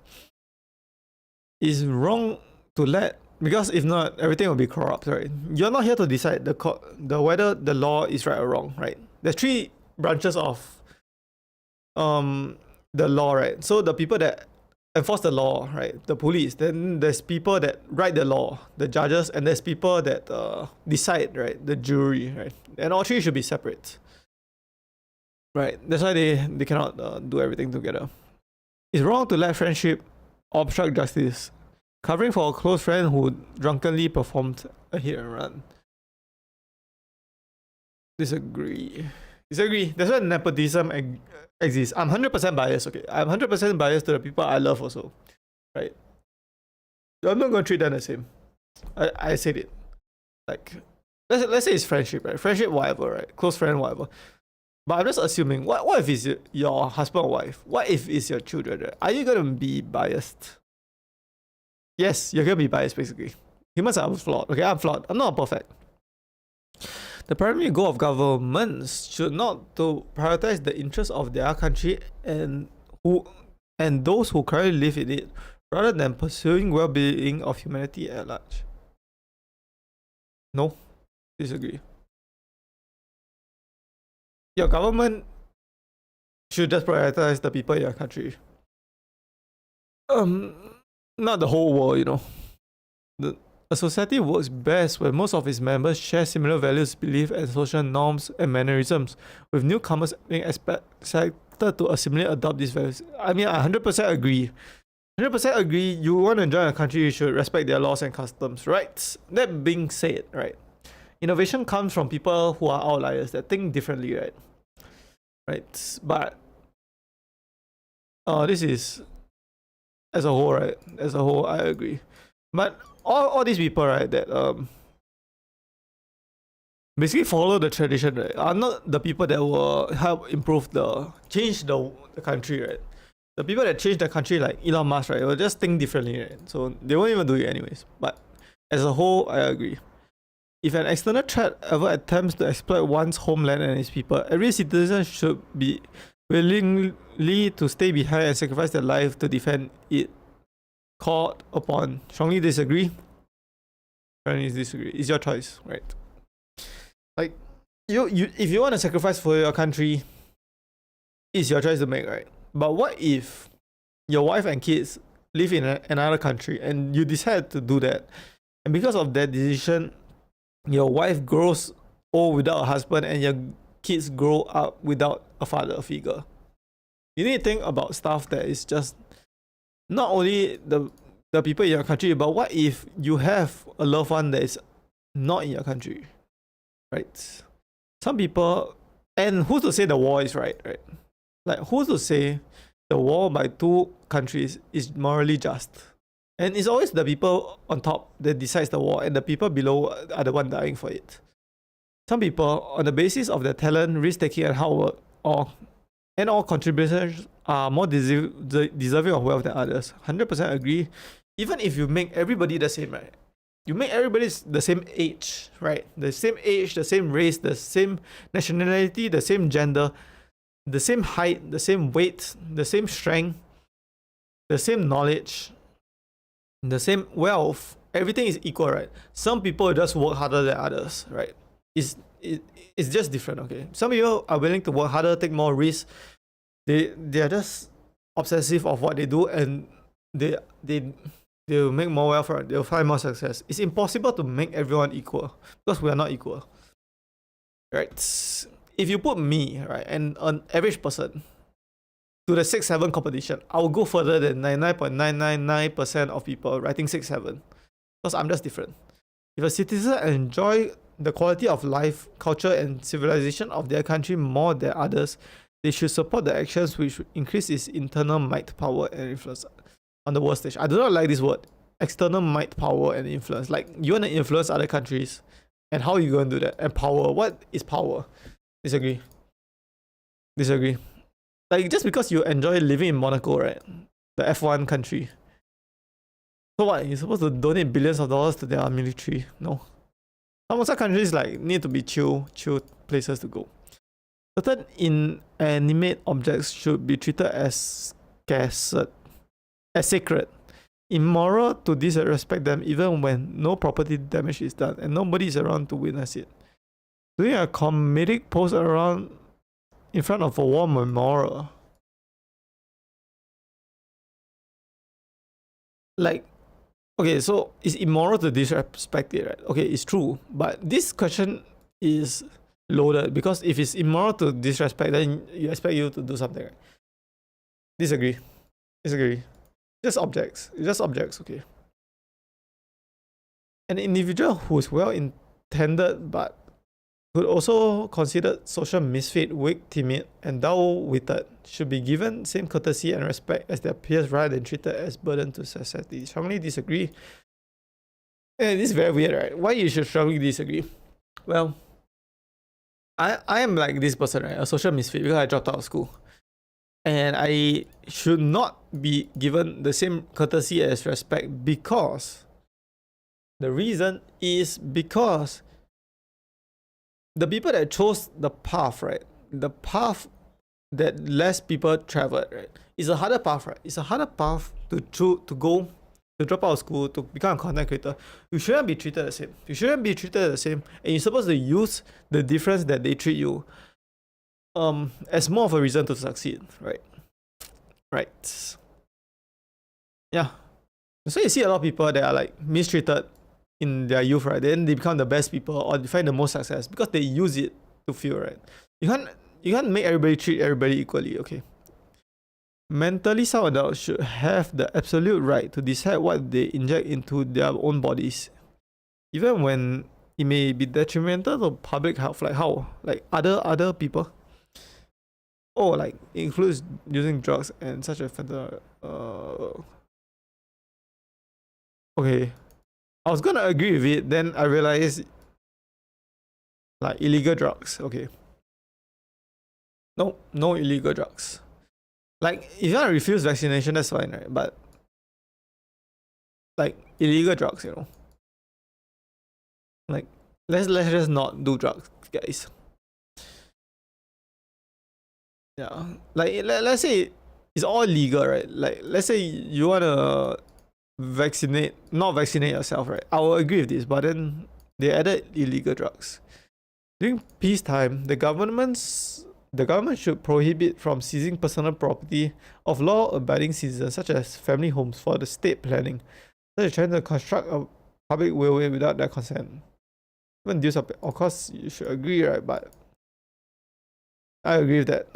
It's wrong to because if not, everything will be corrupt, right? You're not here to decide whether the law is right or wrong, right? There's three branches of the law, right? So the people that enforce the law, right? The police. Then there's people that write the law, the judges, and there's people that decide, right? The jury, right? And all three should be separate, right? That's why they cannot do everything together. It's wrong to let friendship obstruct justice. Covering for a close friend who drunkenly performed a hit and run. Disagree. That's why nepotism exists. I'm 100% biased, okay? I'm 100% biased to the people I love also, right? I'm not going to treat them the same. I said it. Like, let's say it's friendship, right? Friendship, whatever, right? Close friend, whatever. But I'm just assuming, what if it's your husband or wife? What if it's your children, right? Are you going to be biased? Yes, you're going to be biased, basically. Humans are flawed, okay? I'm flawed. I'm not perfect. The primary goal of governments should not to prioritize the interests of their country and those who currently live in it, rather than pursuing well-being of humanity at large. No, disagree. Your government should just prioritize the people in your country. Not the whole world, you know. A society works best when most of its members share similar values, beliefs, and social norms and mannerisms, with newcomers being expected to assimilate adopt these values. I mean, I 100% agree. 100% agree. You want to join a country, you should respect their laws and customs, right? That being said, right, innovation comes from people who are outliers that think differently, right? Right, but this is as a whole, right? As a whole, I agree. But all these people, right, that basically follow the tradition, right, are not the people that will help change the country, right? The people that change the country, like Elon Musk, right, will just think differently, right? So they won't even do it anyways. But as a whole, I agree. If an external threat ever attempts to exploit one's homeland and its people, every citizen should be willingly to stay behind and sacrifice their life to defend it. Called upon. Strongly disagree. Strongly disagree. It's your choice, right? Like, if you want to sacrifice for your country, it's your choice to make, right? But what if your wife and kids live in another country and you decide to do that, and because of that decision, your wife grows old without a husband and your kids grow up without a father figure? You need to think about stuff that is just not only the people in your country, but what if you have a loved one that is not in your country, right? Some people, and who's to say the war is right? Like, who's to say the war by two countries is morally just? And it's always the people on top that decides the war, and the people below are the one dying for it. Some people, on the basis of their talent, risk-taking, and hard work, all contributors are more deserving of wealth than others. 100% agree. Even if you make everybody the same, right? You make everybody the same age, right? The same age, the same race, the same nationality, the same gender, the same height, the same weight, the same strength, the same knowledge, the same wealth. Everything is equal, right? Some people just work harder than others, right? It's just different, okay? Some people are willing to work harder, take more risks. They are just obsessive of what they do, and they'll make more wealth, right? They'll find more success. It's impossible to make everyone equal because we are not equal, right? If you put me, right, and an average person to the 6-7 competition, I will go further than 99.999% of people writing 6-7 because I'm just different. If a citizen enjoy the quality of life, culture, and civilization of their country more than others, they should support the actions which increase its internal might, power, and influence on the world stage. I do not like this word, external might, power, and influence. Like, you want to influence other countries, and how are you going to do that? And power, what is power? Disagree. Like, just because you enjoy living in Monaco, right? The F1 country. So what? You're supposed to donate billions of dollars to their military? No. Some countries like need to be chill places to go. Certain inanimate objects should be treated as sacred. Immoral to disrespect them even when no property damage is done and nobody is around to witness it. Doing a comedic pose around in front of a war memorial. Like, okay, so it's immoral to disrespect it, right? Okay, it's true. But this question is loaded because if it's immoral to disrespect, then you expect you to do something, right? Disagree. Just objects, okay. An individual who is well intended but could also considered social misfit, weak, timid, and dull-witted should be given same courtesy and respect as their peers rather than treated as burden to society. Strongly disagree. And this is very weird, right? Why you should strongly disagree? Well, I am like this person, right? A social misfit because I dropped out of school. And I should not be given the same courtesy as respect because the reason is because the people that chose the path, right? The path that less people traveled, right? It's a harder path, right? It's a harder path to drop out of school, to become a content creator. You shouldn't be treated the same. And you're supposed to use the difference that they treat you as more of a reason to succeed, right? Yeah. So you see a lot of people that are like mistreated in their youth, right? Then they become the best people or they find the most success because they use it to feel, right? You can't make everybody treat everybody equally, okay? Mentally sound adults should have the absolute right to decide what they inject into their own bodies, even when it may be detrimental to public health. Like how? Like other people? Oh, like includes using drugs and such a fentanyl. Okay. I was gonna agree with it, then I realized Like illegal drugs, okay. No illegal drugs. Like if you want to refuse vaccination, that's fine, right? But like illegal drugs, you know. Like let's just not do drugs, guys. Yeah. Like let's say it's all legal, right? Like let's say you wanna not vaccinate yourself, right? I will agree with this, but then they added illegal drugs. During peacetime, the government should prohibit from seizing personal property of law-abiding citizens, such as family homes, for the state planning, such as trying to construct a public railway without their consent. Even use of course, you should agree, right? But I agree with that.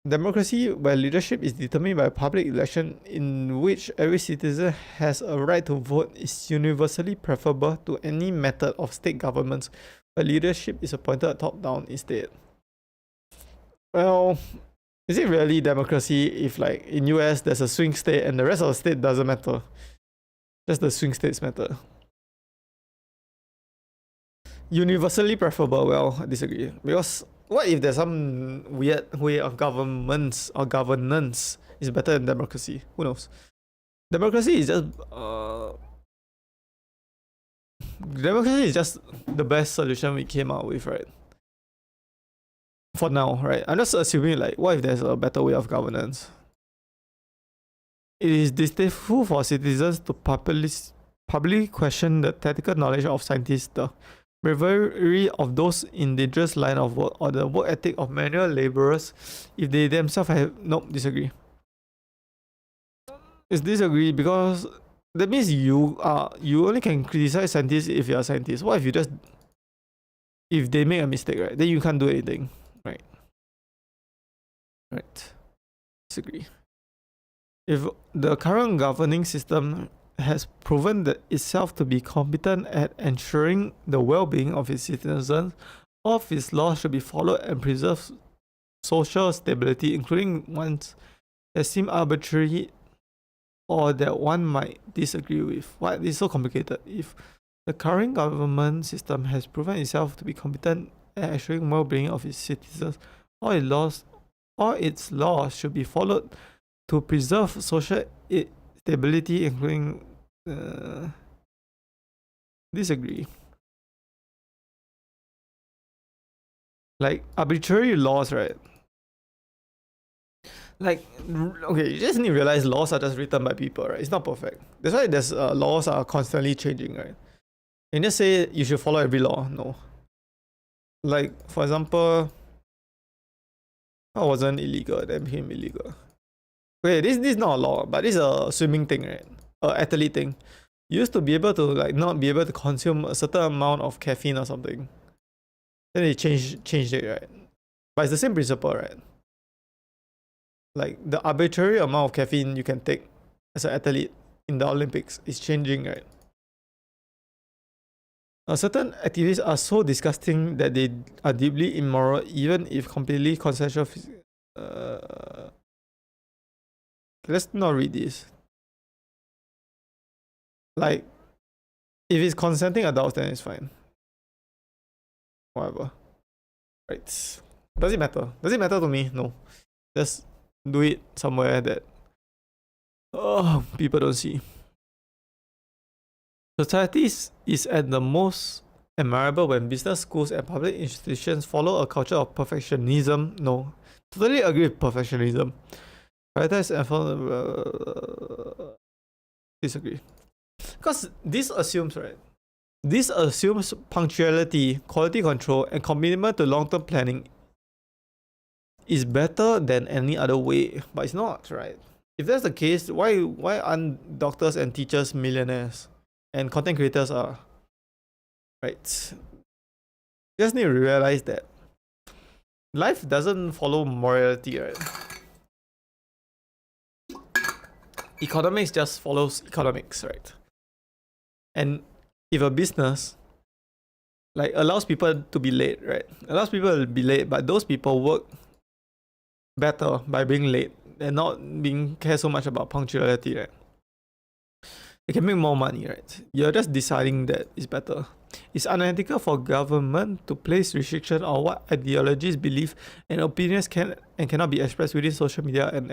Democracy, where leadership is determined by a public election in which every citizen has a right to vote, is universally preferable to any method of state governments where leadership is appointed top-down instead. Well, is it really democracy if, like, in US there's a swing state and the rest of the state doesn't matter? Just the swing states matter. Universally preferable, well, I disagree. Because what if there's some weird way of governance is better than democracy? Who knows? Democracy is just the best solution we came out with, right? For now, right? I'm just assuming, like, what if there's a better way of governance? It is distasteful for citizens to publicly question the technical knowledge of scientists, the bravery of those in dangerous line of work, or the work ethic of manual laborers if they themselves have disagree. It's disagree because that means you only can criticize scientists if you're a scientist. What if they make a mistake, right? Then you can't do anything. Right. Disagree. If the current governing system has proven that itself to be competent at ensuring the well-being of its citizens, all of its laws should be followed and preserve social stability, including ones that seem arbitrary or that one might disagree with. Why this is so complicated? If the current government system has proven itself to be competent at ensuring well-being of its citizens, all its laws should be followed to preserve social stability, including disagree. Like arbitrary laws, right? Like, okay, you just need to realize laws are just written by people, right? It's not perfect. That's why there's laws are constantly changing, right? And just say you should follow every law. No. Like, for example, I wasn't illegal, then became illegal. Okay, this is not a law, but this is a swimming thing, right? Athlete thing. You used to be able to, like, not be able to consume a certain amount of caffeine or something. Then they changed it, right? But it's the same principle, right? Like the arbitrary amount of caffeine you can take as an athlete in the Olympics is changing, right? Certain activities are so disgusting that they are deeply immoral, even if completely consensual. Let's not read this. Like, if it's consenting adults, then it's fine. Whatever. Right. Does it matter? Does it matter to me? No. Just do it somewhere that people don't see. Society is at the most admirable when business, schools, and public institutions follow a culture of perfectionism. No. Totally agree with perfectionism. Prioritize and follow. Disagree. Because this assumes, right? This assumes punctuality, quality control, and commitment to long-term planning is better than any other way, but it's not, right? If that's the case, why aren't doctors and teachers millionaires and content creators are? Right? You just need to realize that life doesn't follow morality, right? Economics just follows economics, right? And if a business like allows people to be late, right? Allows people to be late, but those people work better by being late and not being care so much about punctuality, right? they can make more money, right? You're just deciding that it's better. It's unethical for government to place restriction on what ideologies, beliefs, and opinions can and cannot be expressed within social media and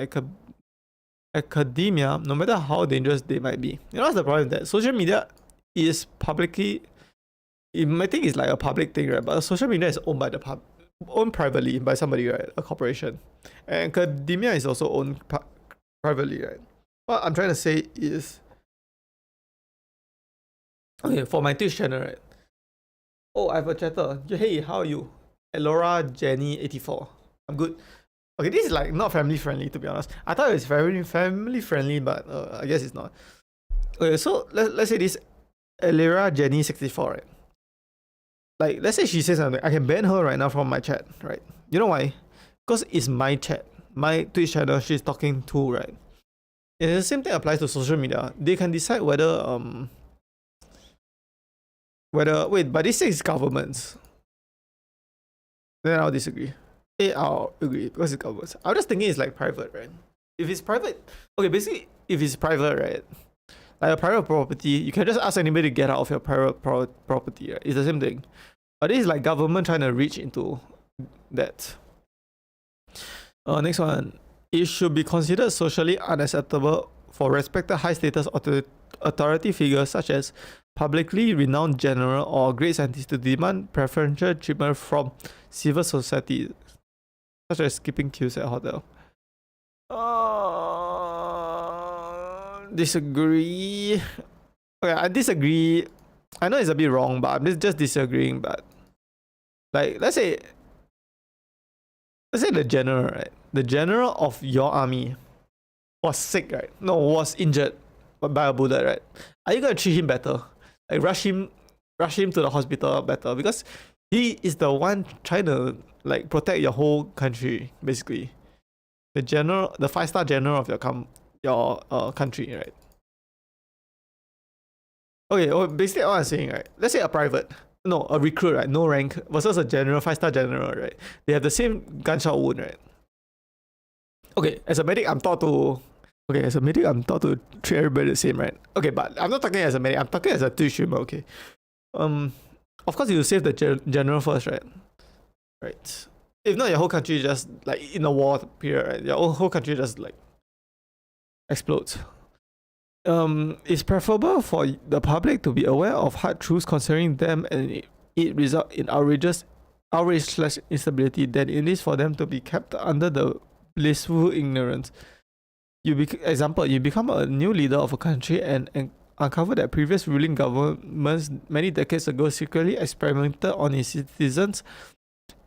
academia, no matter how dangerous they might be. You know what's the problem with that? Social media is publicly, it might think it's like a public thing, right? But social media is owned by owned privately by somebody, right? A corporation. And academia is also owned privately, right? What I'm trying to say is, okay, for my Twitch channel, right? Oh, I have a chatter. Hey, how are you? Elora Jenny 84. I'm good. Okay, this is like not family friendly, to be honest. I thought it was very family friendly, but I guess it's not. Okay, so let's say this Elora Jenny 64, right? Like, let's say she says something, I can ban her right now from my chat, right? You know why? Because it's my chat, my Twitch channel she's talking to, right? And the same thing applies to social media. They can decide whether wait, but this says governments. Then I'll disagree. I'll agree because it's governments. I was just thinking it's like private, right? If it's private, okay, basically if it's private, right? Like a private property, you can just ask anybody to get out of your private property, right? It's the same thing. But this is like government trying to reach into that. Next one. It should be considered socially unacceptable for respected high status authority figures such as publicly renowned general or great scientists to demand preferential treatment from civil society, such as skipping queues at hotel. Disagree. Okay, I disagree. I know it's a bit wrong, but I'm just disagreeing. But like, let's say the general, right? The general of your army was sick, right? No, was injured by a bullet, right? Are you gonna treat him better? Like rush him to the hospital better because he is the one trying to like protect your whole country, basically. The general, the 5-star general of your country, right? Okay, basically what I'm saying, right? Let's say a recruit, right? No rank versus a general, 5-star general, right? They have the same gunshot wound, right? Okay, as a medic, I'm taught to treat everybody the same, right? Okay, but I'm not talking as a medic, I'm talking as a Twitch streamer, okay? Of course you save the general first, right? Right. If not, your whole country just like in a war period, right? Your whole country just like explodes. It's preferable for the public to be aware of hard truths concerning them and it result in outrage/instability than it is for them to be kept under the blissful ignorance. You become a new leader of a country and uncover that previous ruling governments many decades ago secretly experimented on its citizens.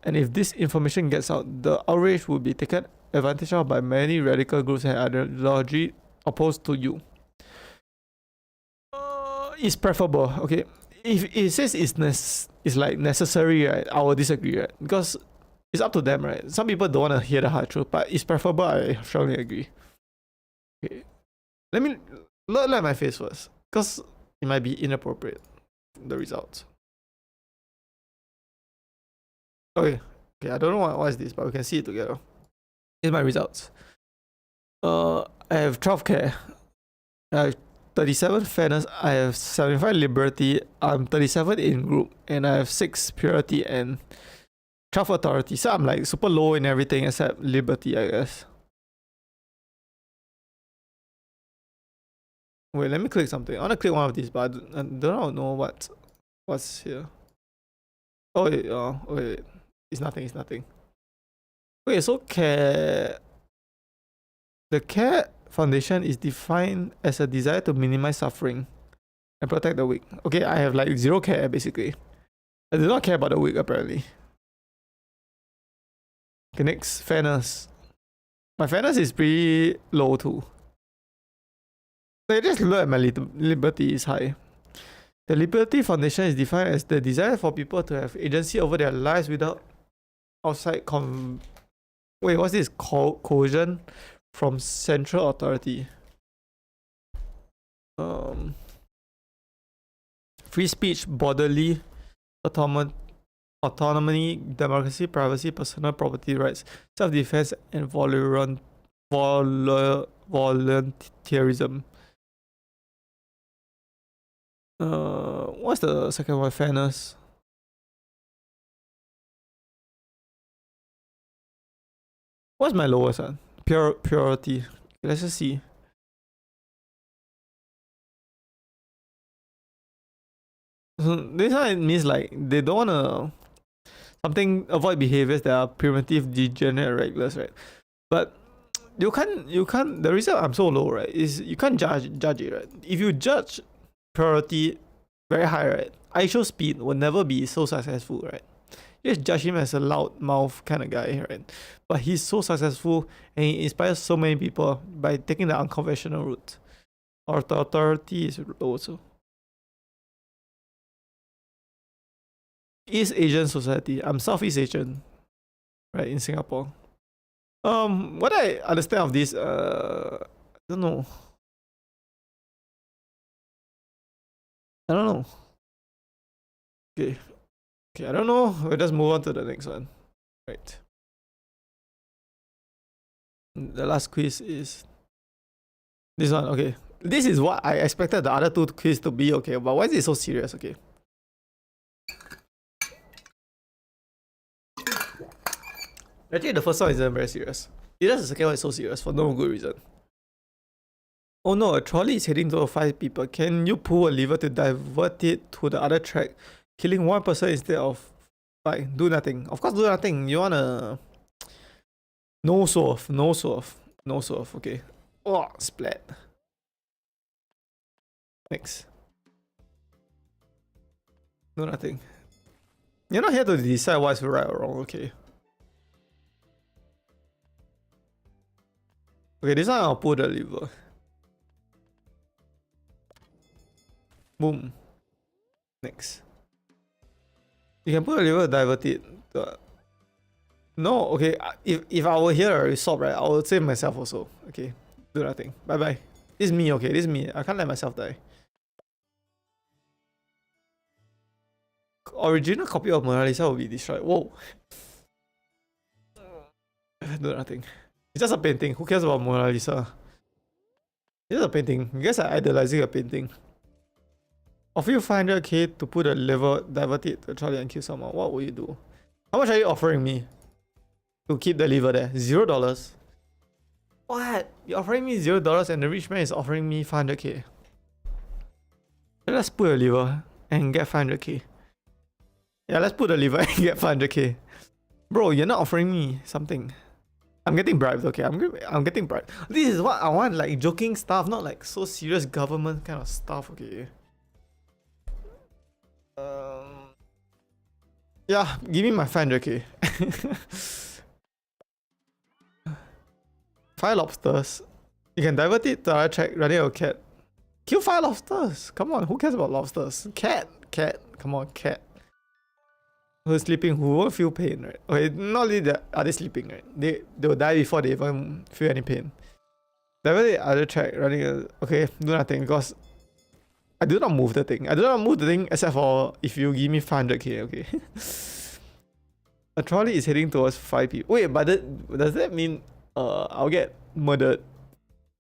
And if this information gets out, the outrage will be taken advantage of by many radical groups and ideology opposed to you. It's preferable, okay? If it says it's like necessary, right? I will disagree, right? Because it's up to them, right? Some people don't want to hear the hard truth, but it's preferable. I strongly agree. Okay, let me look at my face first, because it might be inappropriate. The results. Okay, I don't know what is this, but we can see it together. Here's my results. I have 12 care. I have 37 fairness. I have 75 liberty. I'm 37 in group, and I have 6 purity and 12 authority. So I'm like super low in everything except liberty, I guess. Wait, let me click something. I want to click one of these, but I don't know what's here. Oh wait. It's nothing. Okay, so the care foundation is defined as a desire to minimize suffering and protect the weak. Okay, I have like 0 care basically. I do not care about the weak apparently. Okay, next, fairness. My fairness is pretty low too. So just look at my liberty is high. The Liberty Foundation is defined as the desire for people to have agency over their lives without outside what's this? Coercion from central authority. Free speech, bodily autonomy, democracy, privacy, personal property rights, self-defense, and volunteerism. What's the second one? Fairness. What's my lowest one? Purity. Okay, let's just see. So this one means like they don't wanna avoid behaviors that are primitive, degenerate, reckless, right? But you can't. The reason I'm so low, right, is you can't judge it, right? If you judge purity very high, right, ISO speed will never be so successful, right? You just judge him as a loud mouth kind of guy, right? But he's so successful and he inspires so many people by taking the unconventional route. Authority is low also. East Asian society. I'm Southeast Asian, right, in Singapore. What I understand of this, I don't know. I don't know. Okay. Okay, I don't know. We'll just move on to the next one. Right. The last quiz is this one. Okay. This is what I expected the other two quiz to be, okay, but why is it so serious? Okay. Actually, the first one isn't very serious. It is the second one is so serious for no good reason. Oh no, a trolley is heading toward 5 people. Can you pull a lever to divert it to the other track, killing 1 person instead of 5? Do nothing. Of course, do nothing. You wanna no swerve. Okay. Oh, splat. Next. Do nothing. You're not here to decide what's right or wrong. Okay. Okay, this one I'll pull the lever. Boom. Next. You can put a lever to divert it. No, okay. If I were here at stop, right, I would save myself also. Okay. Do nothing. Bye bye. This is me, okay. This is me. I can't let myself die. Original copy of Mona Lisa will be destroyed. Whoa. Do nothing. It's just a painting. Who cares about Mona Lisa? It's just a painting. You guys are idolizing a painting. Offer you 500k to put a lever, divert it to Trolley and kill someone. What will you do? How much are you offering me to keep the lever there? $0. What? You're offering me $0 and the rich man is offering me 500k. Let's put a lever and get 500k. Yeah, let's put a lever and get 500k. Bro, you're not offering me something. I'm getting bribed, okay? I'm getting bribed. This is what I want, like joking stuff, not like so serious government kind of stuff, okay? Yeah, give me my 500k. 5 lobsters. You can divert it to the other track, running a cat. Kill 5 lobsters. Come on, who cares about lobsters? Cat. Come on, cat. Who's sleeping? Who won't feel pain, right? Okay, not only that, are they sleeping, right? They will die before they even feel any pain. Divert the other track, running a... Okay, do nothing because I do not move the thing. I do not move the thing except for if you give me 500k, okay? A trolley is heading towards 5 people. Wait, but does that mean I'll get murdered?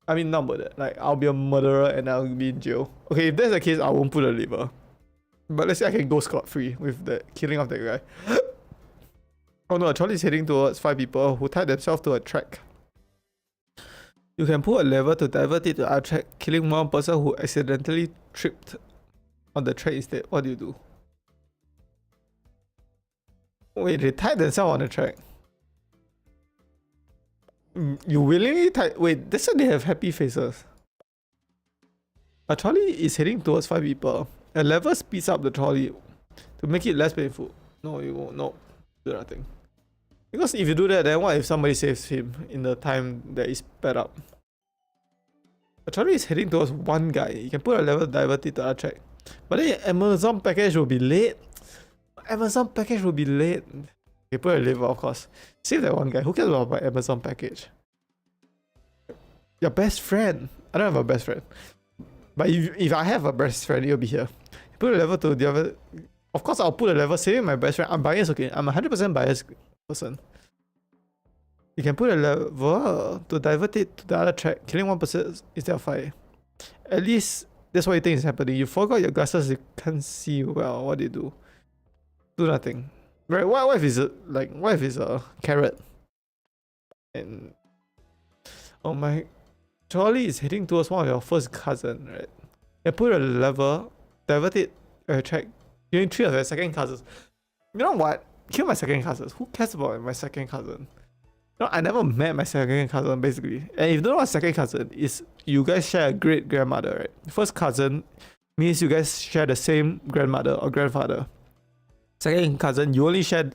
I mean, not murdered. Like, I'll be a murderer and I'll be in jail. Okay, if that's the case, I won't pull a lever. But let's say I can go scot-free with the killing of that guy. Oh no, a trolley is heading towards 5 people who tied themselves to a track. You can pull a lever to divert it to our track, killing 1 person who accidentally tripped on the track instead. What do you do? Wait, they tied themselves on the track. You willingly tied... Wait, that's why they have happy faces. A trolley is heading towards 5 people. A lever speeds up the trolley to make it less painful. No, you won't. No, do nothing. Because if you do that, then what if somebody saves him in the time that is sped up? A trolley is heading towards 1 guy. You can put a lever divert it to our track. But then Amazon package will be late. Amazon package will be late. Okay, put a lever, of course. Save that 1 guy. Who cares about my Amazon package? Your best friend. I don't have a best friend. But if I have a best friend, it'll be here. Put a lever to the other... Of course, I'll put a lever saving my best friend. I'm biased, okay? I'm a 100% biased person. You can put a lever to divert it to the other track, killing 1 person instead of 5. At least That's what you think is happening. You forgot your glasses, you can't see well. What do you do? Do nothing. Right? What if it's a carrot? And oh my, Trolley is heading towards one of your first cousin, right? You put a lever, divert it, attract killing 3 of your second cousins. You know what? Kill my second cousins. Who cares about my second cousin? No, I never met my second cousin basically. And if you don't know what second cousin is, you guys share a great grandmother, right? First cousin means you guys share the same grandmother or grandfather. Second cousin, you only share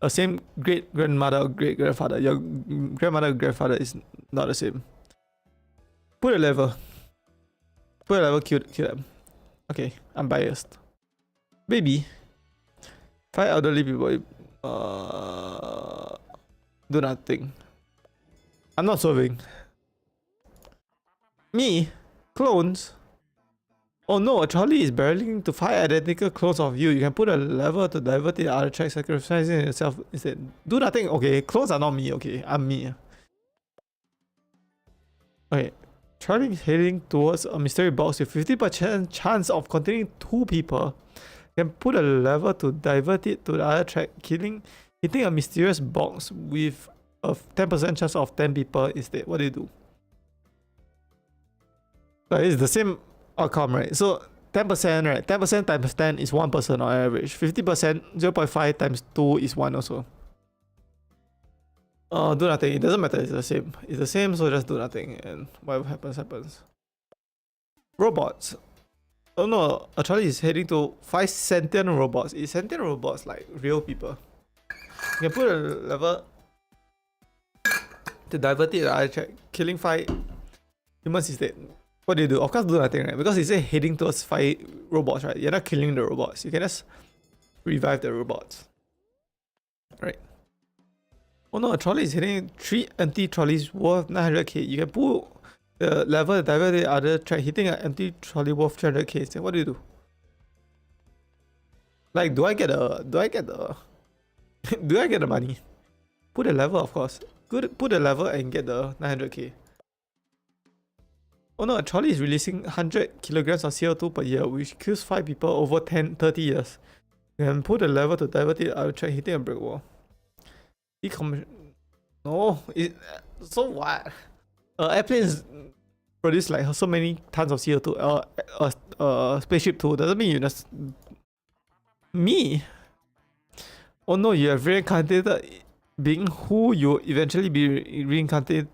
a same great grandmother or great grandfather. Your grandmother or grandfather is not the same. Put a level. Put a level, kill them. Okay, I'm biased. Maybe 5 elderly people. Do nothing. I'm not solving. Me? Clones? Oh no, a trolley is barreling to 5 identical clones of you. You can put a lever to divert the other track, sacrificing yourself instead. Do nothing. Okay, clones are not me. Okay, I'm me. Okay, trolley is heading towards a mystery box with 50% chance of containing 2 people. You can put a lever to divert it to the other track, hitting a mysterious box with a 10% chance of 10 people instead. What do you do? It's the same outcome, right? So 10%, right? 10% times 10 is 1 person on average. 50%, 0.5 times 2 is 1 also. Do nothing. It doesn't matter. It's the same. It's the same, so just do nothing. And whatever happens, happens. Robots. Oh no, a trolley is heading to 5 sentient robots. Is sentient robots like real people? You can put a lever to divert it, I check, killing 5 humans instead. What do you do? Of course do nothing, right? Because it's heading towards 5 robots, right? You're not killing the robots. You can just revive the robots. Right. Oh no, a trolley is hitting 3 empty trolleys worth 900k. You can pull the lever to divert the other track, hitting an empty trolley worth 300k. So what do you do? Like, do I get the money? Put the lever, of course. Put the lever and get the 900k. Oh no, a trolley is releasing 100 kilograms of CO2 per year, which kills 5 people over 30 years. You can put the lever to divert it out of track, hitting a brick wall. No, so what? Airplanes produce like so many tons of CO2. Spaceship too. Doesn't mean you just me. Oh no, you have reincarnated being who you eventually be reincarnated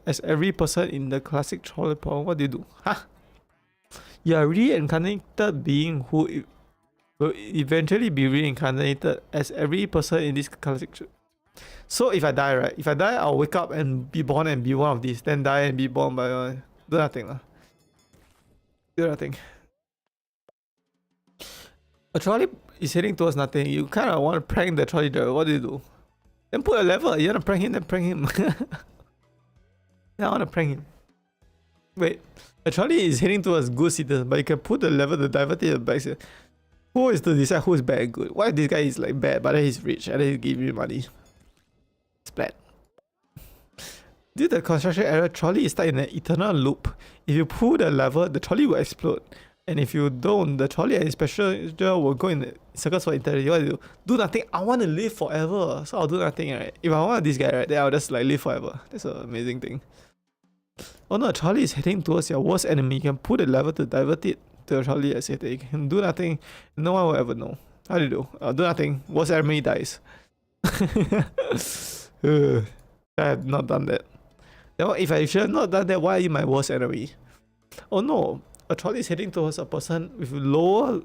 as every person in the classic trolley poem. What do you do? Huh? You are reincarnated being who will eventually be reincarnated as every person in this classic. So if I die, right? If I die, I'll wake up and be born and be one of these. Then die and be born by one. Do nothing lah. Do nothing. A trolley is heading towards nothing. You kind of want to prank the trolley driver. What do you do? Then put a lever. You want to prank him? Then prank him. Yeah, I want to prank him. Wait. A trolley is heading towards good citizens, but you can put the lever to divert it back. Who is to decide who is bad and good? Why this guy is like bad, but then he's rich and then he give you money? Splat. Due to the construction error, trolley is stuck in an eternal loop. If you pull the lever, the trolley will explode. And if you don't, the trolley and its passenger will go in circles for eternity. What do you do? Do nothing. I want to live forever. So I'll do nothing, right? If I want this guy, right, then I'll just like live forever. That's an amazing thing. Oh no, a trolley is heading towards your worst enemy. You can pull the lever to divert it to the trolley and say that you can do nothing. No one will ever know. How do you do? Do nothing. Worst enemy dies. I have not done that. Now, if I should have not done that, why are you my worst enemy? Oh no, a trolley is heading towards a person with lower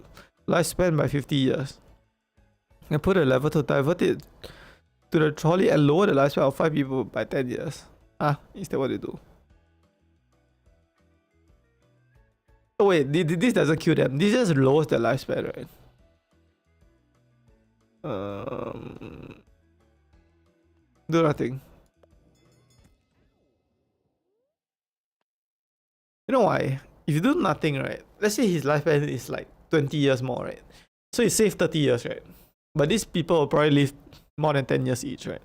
lifespan by 50 years. I put a lever to divert it to the trolley and lower the lifespan of 5 people by 10 years. Instead what do you do? Oh wait, this doesn't kill them. This just lowers their lifespan, right? Do nothing. You know why? If you do nothing, right? Let's say his lifespan is like 20 years more, right? So you save 30 years, right? But these people will probably live more than 10 years each, right?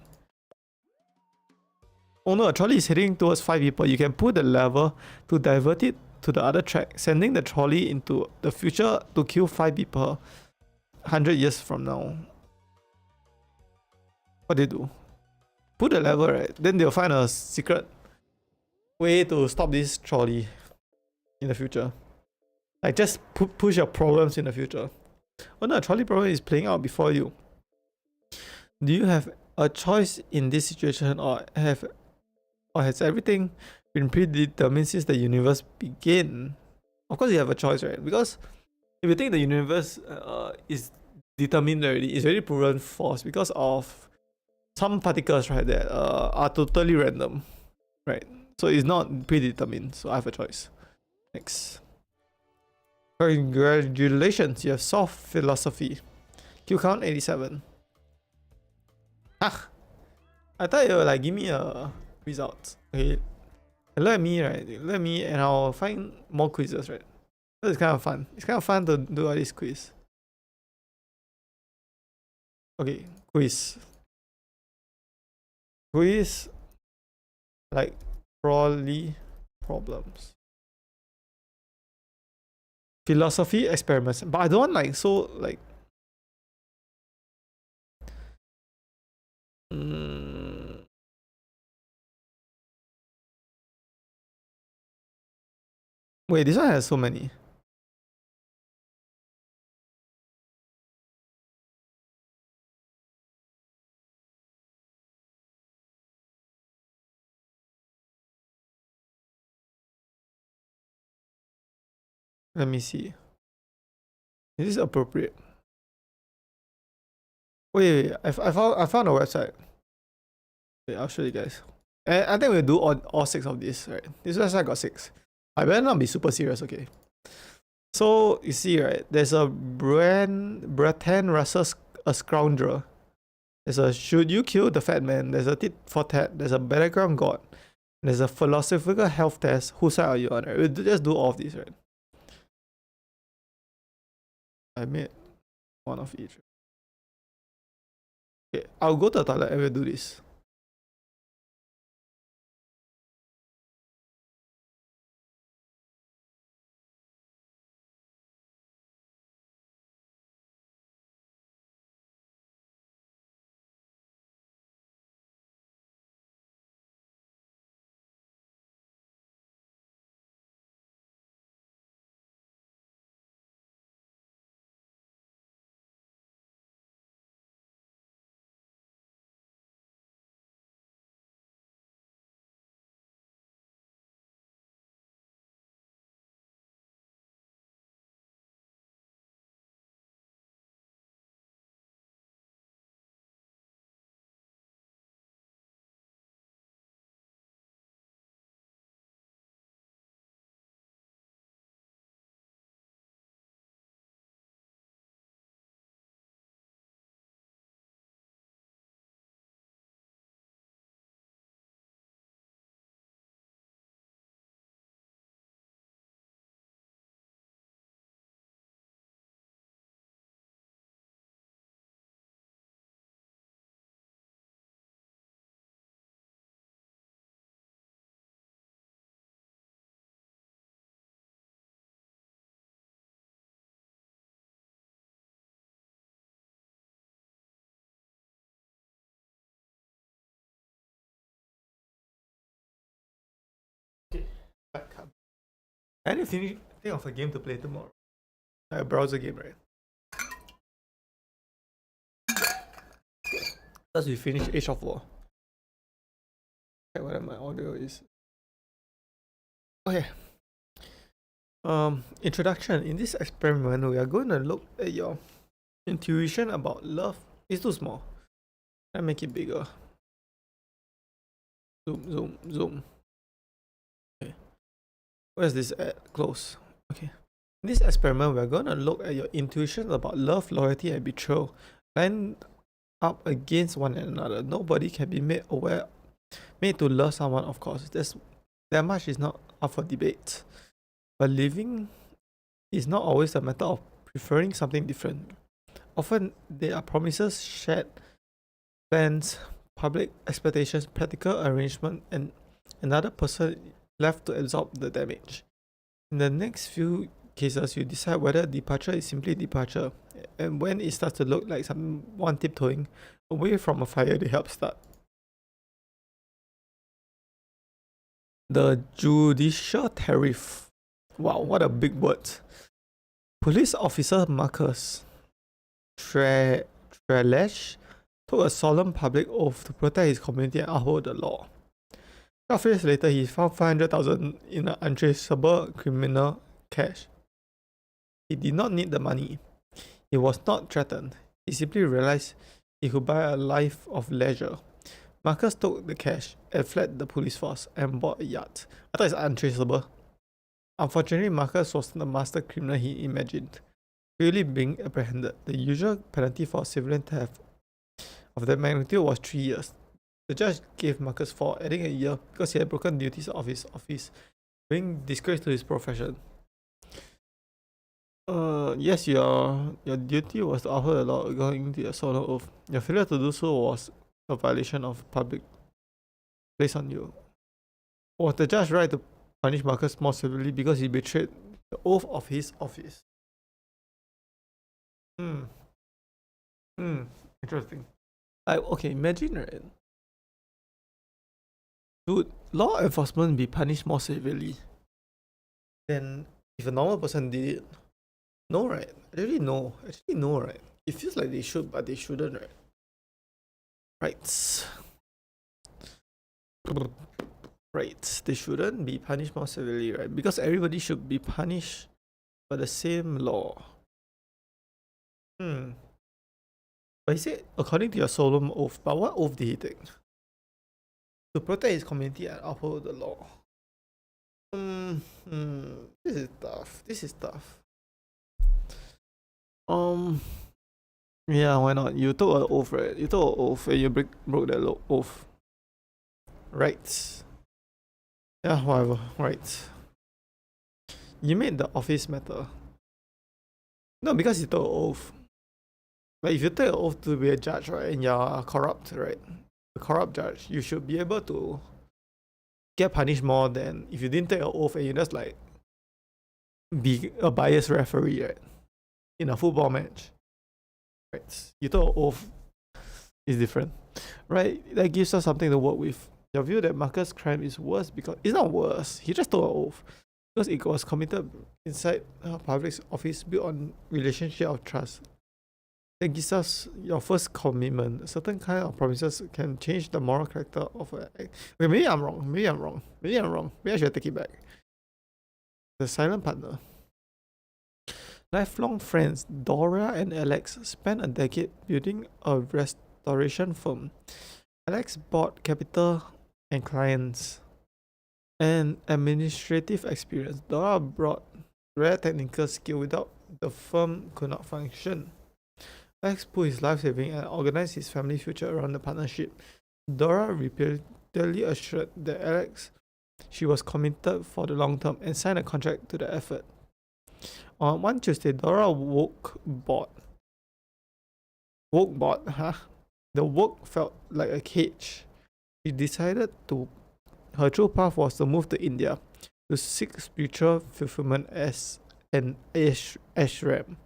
Oh no, a trolley is heading towards 5 people. You can pull the lever to divert it to the other track, sending the trolley into the future to kill 5 people 100 years from now. What they do? Put the lever, right? Then they'll find a secret way to stop this trolley in the future. Like just push your problems in the future. Oh no, trolley problem is playing out before you. Do you have a choice in this situation, or has everything been predetermined since the universe began? Of course you have a choice, right? Because if you think the universe is determined already, it's already proven false because of some particles, right, that are totally random, right? So it's not predetermined, so I have a choice. Next. Congratulations, you have solved philosophy. Q count 87. Ah! I thought you would like give me a result. Okay. Let me, right? Let me, and I'll find more quizzes, right? It's kind of fun. It's kind of fun to do all these quiz. Okay, quiz. Quiz like Trolley problems. Philosophy experiments. But I don't want like so like wait, this one has so many. Let me see. Is this appropriate? Wait, I found a website. Wait, I'll show you guys. And I think we'll do all 6 of this, right? This website got 6. I better not be super serious, okay? So you see, right? There's a Breton Russell, a scoundrel. There's a should you kill the fat man? There's a tit for tat. There's a battleground god. There's a philosophical health test. Whose side are you on? Right? We'll just do all of these, right? I made one of each. Okay, I'll go to the toilet and we'll do this. I need to think of a game to play tomorrow. A browser game, right? Thus we finish Age of War. Okay, whatever my audio is. Okay. Introduction. In this experiment, we are going to look at your intuition about love. It's too small. Let me make it bigger. Zoom. Okay. Where's this at? Close. Okay. In this experiment, we're going to look at your intuition about love, loyalty, and betrayal. Line up against one another. Nobody can be made to love someone, of course. That much is not up for debate. But living is not always a matter of preferring something different. Often there are promises, shared plans, public expectations, practical arrangement, and another person left to absorb the damage. In the next few cases, you decide whether departure is simply departure, and when it starts to look like someone tiptoeing away from a fire they help start. The judicial tariff. Wow, what a big word. Police officer Marcus Trelesh took a solemn public oath to protect his community and uphold the law. 12 years later, he found 500,000 in an untraceable criminal cash. He did not need the money. He was not threatened. He simply realized he could buy a life of leisure. Marcus took the cash and fled the police force and bought a yacht. I thought it's untraceable. Unfortunately, Marcus was the master criminal he imagined. Really being apprehended, the usual penalty for civilian theft of that magnitude was 3 years. The judge gave Marcus 4, adding a year because he had broken duties of his office, being disgrace to his profession. Yes, your duty was to uphold the law according to your solemn oath. Your failure to do so was a violation of public placed on you. Was the judge right to punish Marcus more severely because he betrayed the oath of his office? Interesting. Okay, imagine, right? Should law enforcement be punished more severely than if a normal person did it? No, right? Actually, no, right? It feels like they should, but they shouldn't, right? Right. They shouldn't be punished more severely, right? Because everybody should be punished by the same law. But he said, according to your solemn oath, but what oath did he take? To protect his community and uphold the law. This is tough. Yeah, why not? You took an oath, right? You took an oath and you broke that oath. Right. Yeah, whatever. Right. You made the office matter. No, because you took an oath. Like if you take an oath to be a judge, right, and you're corrupt, right? A corrupt judge, you should be able to get punished more than if you didn't take an oath and you just like be a biased referee, right? In a football match. Right. You took an oath is different. Right? That gives us something to work with. Your view that Marcus' crime is worse because it's not worse. He just took an oath. Because it was committed inside a public office built on relationship of trust. That gives us your first commitment. A certain kind of promises can change the moral character of an act. Okay, maybe I'm wrong. Maybe I should take it back. The silent partner. Lifelong friends Dora and Alex spent a decade building a restoration firm. Alex bought capital and clients and administrative experience. Dora brought rare technical skill. Without the firm could not function. Alex put his life saving and organized his family future around the partnership. Dora repeatedly assured that Alex she was committed for the long term and signed a contract to the effort. On one Tuesday, Dora woke bored. The work felt like a cage. She decided her true path was to move to India to seek spiritual fulfillment as an ashram.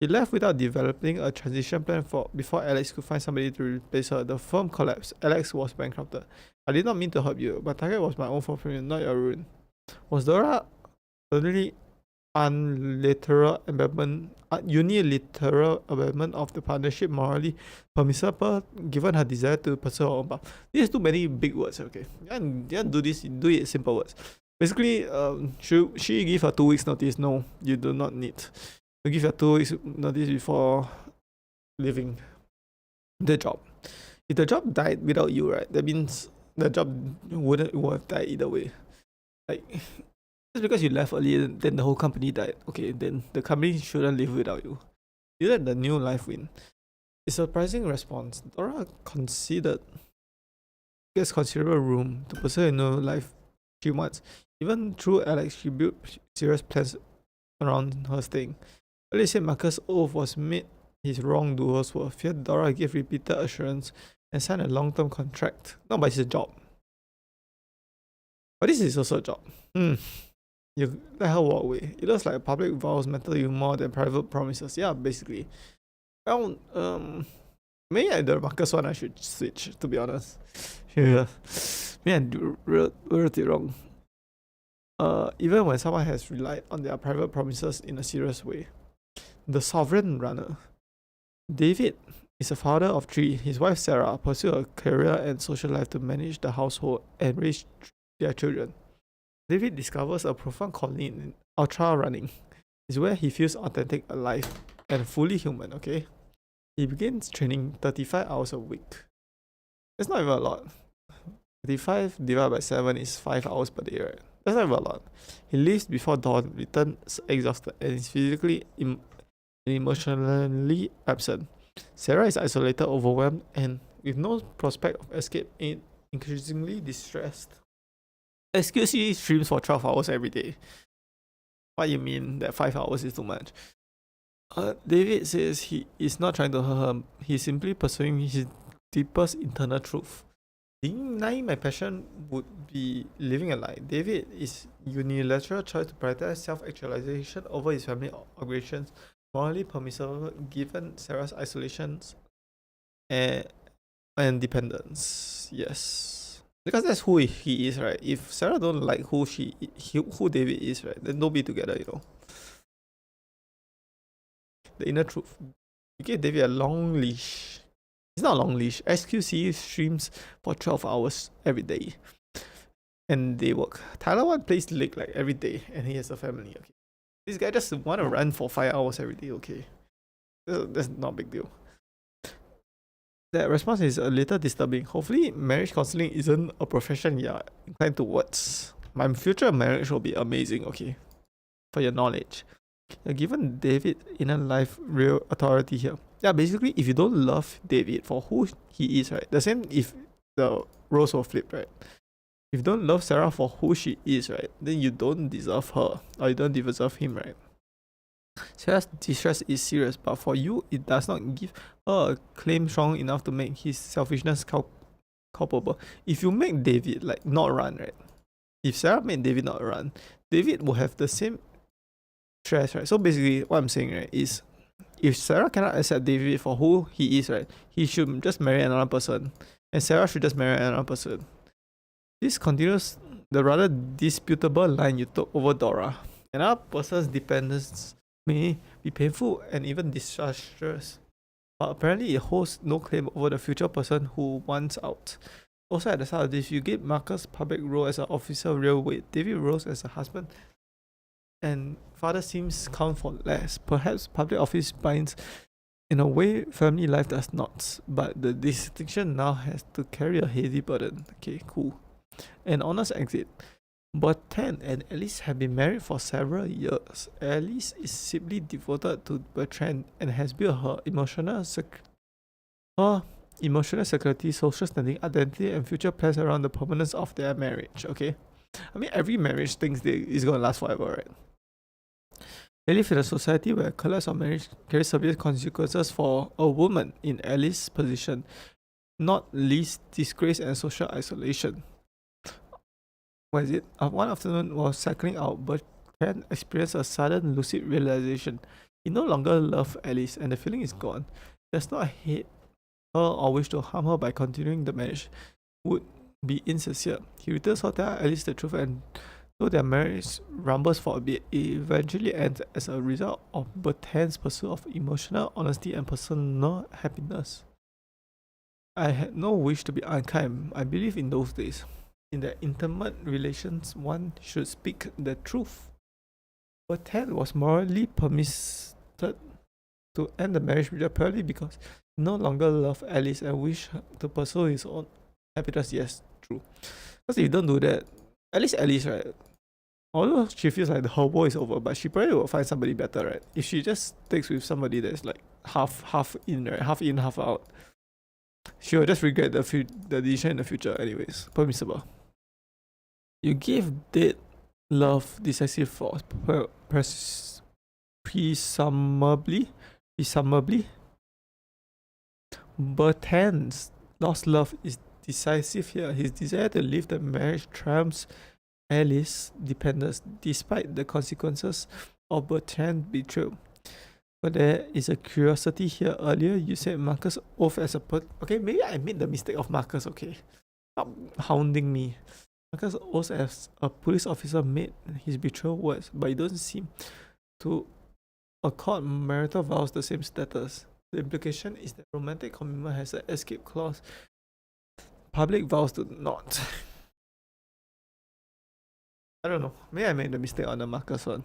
She left without developing a transition plan before Alex could find somebody to replace her. The firm collapsed. Alex was bankrupted. I did not mean to hurt you, but target was my own fulfillment, not your ruin. Was Dora suddenly unilateral abandonment of the partnership morally permissible given her desire to pursue her own path? These are too many big words, okay? You can't do this, do it simple words. Basically, should she give her 2 weeks notice? No, you do not need to give her 2 weeks notice before leaving the job. If the job died without you, right, that means the job would have died either way. Like, just because you left early, then the whole company died. Okay, then the company shouldn't live without you. You let the new life win. It's a surprising response. Dora gets considerable room to pursue a new life she wants. Even through Alex, she built serious plans around her staying. Earlier said Marcus' oath was made his wrongdoers were feared. Dora gave repeated assurance and signed a long-term contract. No, but it's a job. But this is also a job. You let her walk away. It looks like public vows matter to you more than private promises. Yeah, basically. Well, maybe the Marcus one I should switch, to be honest. Yeah. Man, wrote it wrong. Even when someone has relied on their private promises in a serious way. The sovereign runner. David is a father of 3. His wife Sarah pursued a career and social life to manage the household and raise their children. David discovers a profound calling in ultra running. It's where he feels authentic, alive, and fully human, okay? He begins training 35 hours a week. That's not even a lot. 35 divided by 7 is 5 hours per day, right? That's not even a lot. He leaves before dawn, returns exhausted, and is physically and emotionally absent. Sarah is isolated, overwhelmed, and with no prospect of escape and increasingly distressed. XQC streams for 12 hours every day. What you mean that 5 hours is too much? David says he is not trying to hurt her. He's simply pursuing his deepest internal truth. Denying my passion would be living a lie. David is unilateral choice to prioritize self-actualization over his family obligations, morally permissible given Sarah's isolations and dependence. Yes, because that's who he is, right? If Sarah don't like who David is, right, then don't be together, you know. The inner truth. You give David a long leash. It's not a long leash. SQC streams for 12 hours every day. And they work. Tyler One plays league like every day and he has a family, okay. This guy just wanna run for 5 hours every day, okay. That's not a big deal. That response is a little disturbing. Hopefully marriage counseling isn't a profession you're inclined towards. My future marriage will be amazing, okay. For your knowledge. You're given David inner life real authority here. Yeah, basically if you don't love David for who he is, right? The same if the roles were flipped, right? If you don't love Sarah for who she is, right, then you don't deserve her or you don't deserve him, right? Sarah's distress is serious, but for you, it does not give her a claim strong enough to make his selfishness culpable. If you make David like not run, right? If Sarah made David not run, David will have the same stress, right? So basically, what I'm saying, right, is if Sarah cannot accept David for who he is, right, he should just marry another person, and Sarah should just marry another person. This continues the rather disputable line you took over Dora. Another person's dependence may be painful and even disastrous, but apparently it holds no claim over the future person who wants out. Also, at the start of this, you gave Marcus' public role as an officer real weight. David rose as a husband and father seems count for less. Perhaps public office binds in a way family life does not, but the distinction now has to carry a heavy burden. Okay, cool. An honest exit. Bertrand and Alice have been married for several years. Alice is simply devoted to Bertrand and has built her emotional security, social standing, identity, and future plans around the permanence of their marriage. Okay, I mean every marriage thinks is gonna last forever, right? They live in a society where collapse of marriage carries severe consequences for a woman in Alice's position, not least disgrace and social isolation. What is it? One afternoon while cycling out, Bertrand experienced a sudden lucid realization. He no longer loved Alice and the feeling is gone. He does not hate her or wish to harm her by continuing the marriage. Would be insincere. He returns to tell Alice the truth, and though their marriage rumbles for a bit, it eventually ends as a result of Bertrand's pursuit of emotional honesty and personal happiness. I had no wish to be unkind. I believe in those days. In their intimate relations, one should speak the truth. Bertrand was morally permitted to end the marriage purely because he no longer loved Alice and wished to pursue his own happiness. Yes, true. Because if you don't do that, at least Alice, right? Although she feels like the whole world is over, but she probably will find somebody better, right? If she just sticks with somebody that's like half in, right? Half in, half out, she will just regret the decision in the future anyways. Permissible. You give dead love decisive force, presumably. Bertrand's lost love is decisive here. His desire to leave the marriage triumphs Alice's dependence despite the consequences of Bertrand's betrayal. But there is a curiosity here. Earlier, you said Marcus' oath as a okay, maybe I made the mistake of Marcus, okay? Stop hounding me. Marcus' oath as a police officer made his betrayal worse, but it doesn't seem to accord marital vows the same status. The implication is that romantic commitment has an escape clause. Public vows do not. I don't know. Maybe I made the mistake on the Marcus one.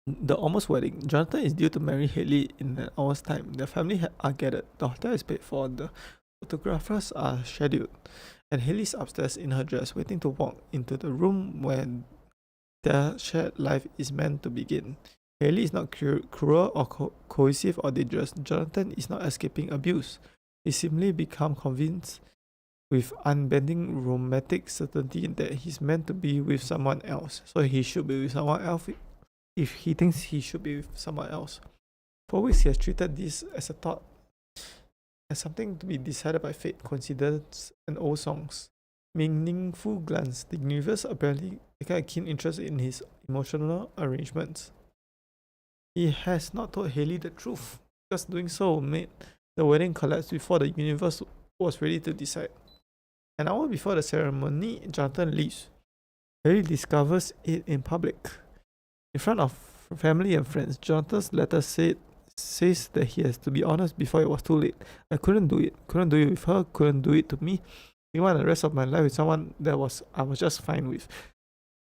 The almost wedding. Jonathan is due to marry Haley in an hour's time. Their family are gathered. The hotel is paid for. The photographers are scheduled. And Haley's upstairs in her dress, waiting to walk into the room where their shared life is meant to begin. Haley is not cruel or coercive or dangerous. Jonathan is not escaping abuse. He simply become convinced with unbending romantic certainty that he's meant to be with someone else. So he should be with someone else if he thinks he should be with someone else. For weeks he has treated this as a thought, as something to be decided by fate, coincidence, and old songs. Meaningful glance. The universe apparently taken a keen interest in his emotional arrangements. He has not told Haley the truth, because doing so made the wedding collapse before the universe was ready to decide. An hour before the ceremony, Jonathan leaves. Haley discovers it in public. In front of family and friends, Jonathan's letter says that he has to be honest before it was too late. I couldn't do it. Couldn't do it with her. Couldn't do it to me. I want the rest of my life with someone that I was just fine with.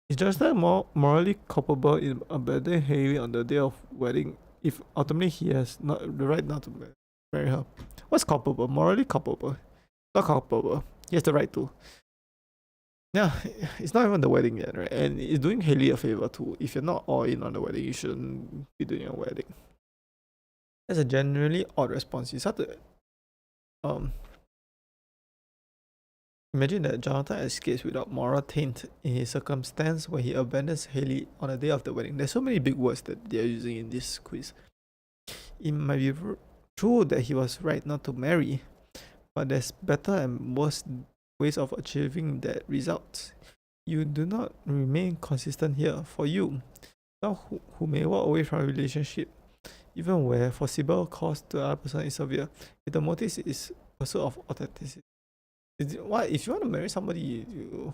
Is Jonathan more morally culpable in abandoning Haley on the day of wedding if ultimately he has not the right not to marry her? What's culpable? Morally culpable. Not culpable. He has the right to. Yeah, it's not even the wedding yet, right? And it's doing Haley a favor too. If you're not all in on the wedding, you shouldn't be doing a wedding. That's a generally odd response. It's hard to imagine that Jonathan escapes without moral taint in his circumstance when he abandons Haley on the day of the wedding. There's so many big words that they're using in this quiz. It might be true that he was right not to marry, but there's better and worse ways of achieving that result. You do not remain consistent here. For you, someone who may walk away from a relationship, even where foreseeable cost to the other person is severe, if the motive is pursuit of authenticity. What if you want to marry somebody, you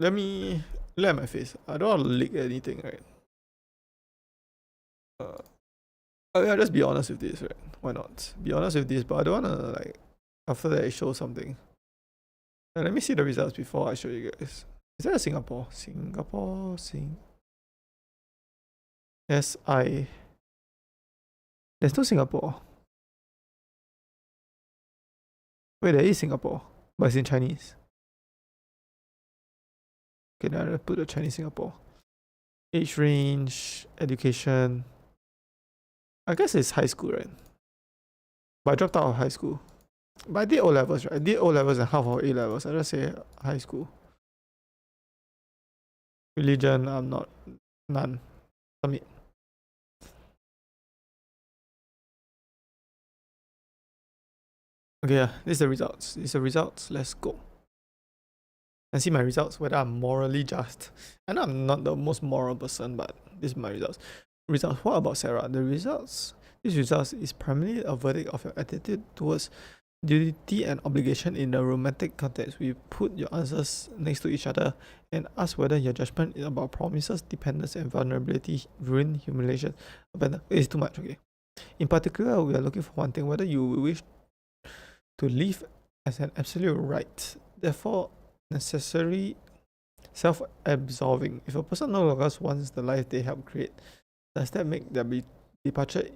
let me let my face. I don't want to leak anything, right? I'll just be honest with this, right? Why not? Be honest with this, but I don't wanna like after that I show something. Now, let me see the results before I show you guys. Is that a Singapore? There's no Singapore. Wait, there is Singapore, but it's in Chinese. Okay, now I'll put the Chinese Singapore. Age range, education. I guess it's high school, right? But I dropped out of high school. But I did O levels, right? I did O levels and half of A levels. I just say high school. Religion, I'm not. None. Submit. Okay, yeah, this is the results. These are results. Let's go. And see my results, whether I'm morally just. I know I'm not the most moral person, but this is my results. Results. What about Sarah? These results is primarily a verdict of your attitude towards duty and obligation in the romantic context. We put your answers next to each other and ask whether your judgment is about promises, dependence, and vulnerability, ruin, humiliation. It's too much, okay? In particular, we are looking for one thing, whether you wish to live as an absolute right, therefore necessary self-absolving. If a person no longer wants the life they helped create, does that make their departure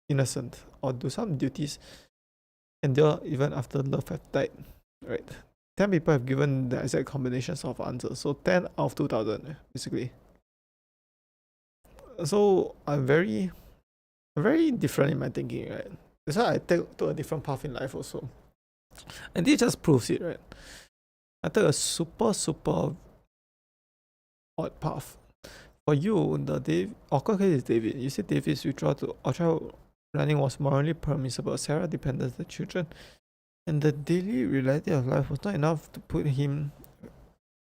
innocent, or do some duties endure even after love have died? Right. 10 people have given the exact combinations of answers, so 10 out of 2000 basically. So I'm very different in my thinking, right? That's why I took a different path in life also. And this just proves it, right? I took a super odd path. For you, the awkward case is David. You said David's withdrawal to ultra running was morally permissible. Sarah depended the children, and the daily reality of life was not enough to put him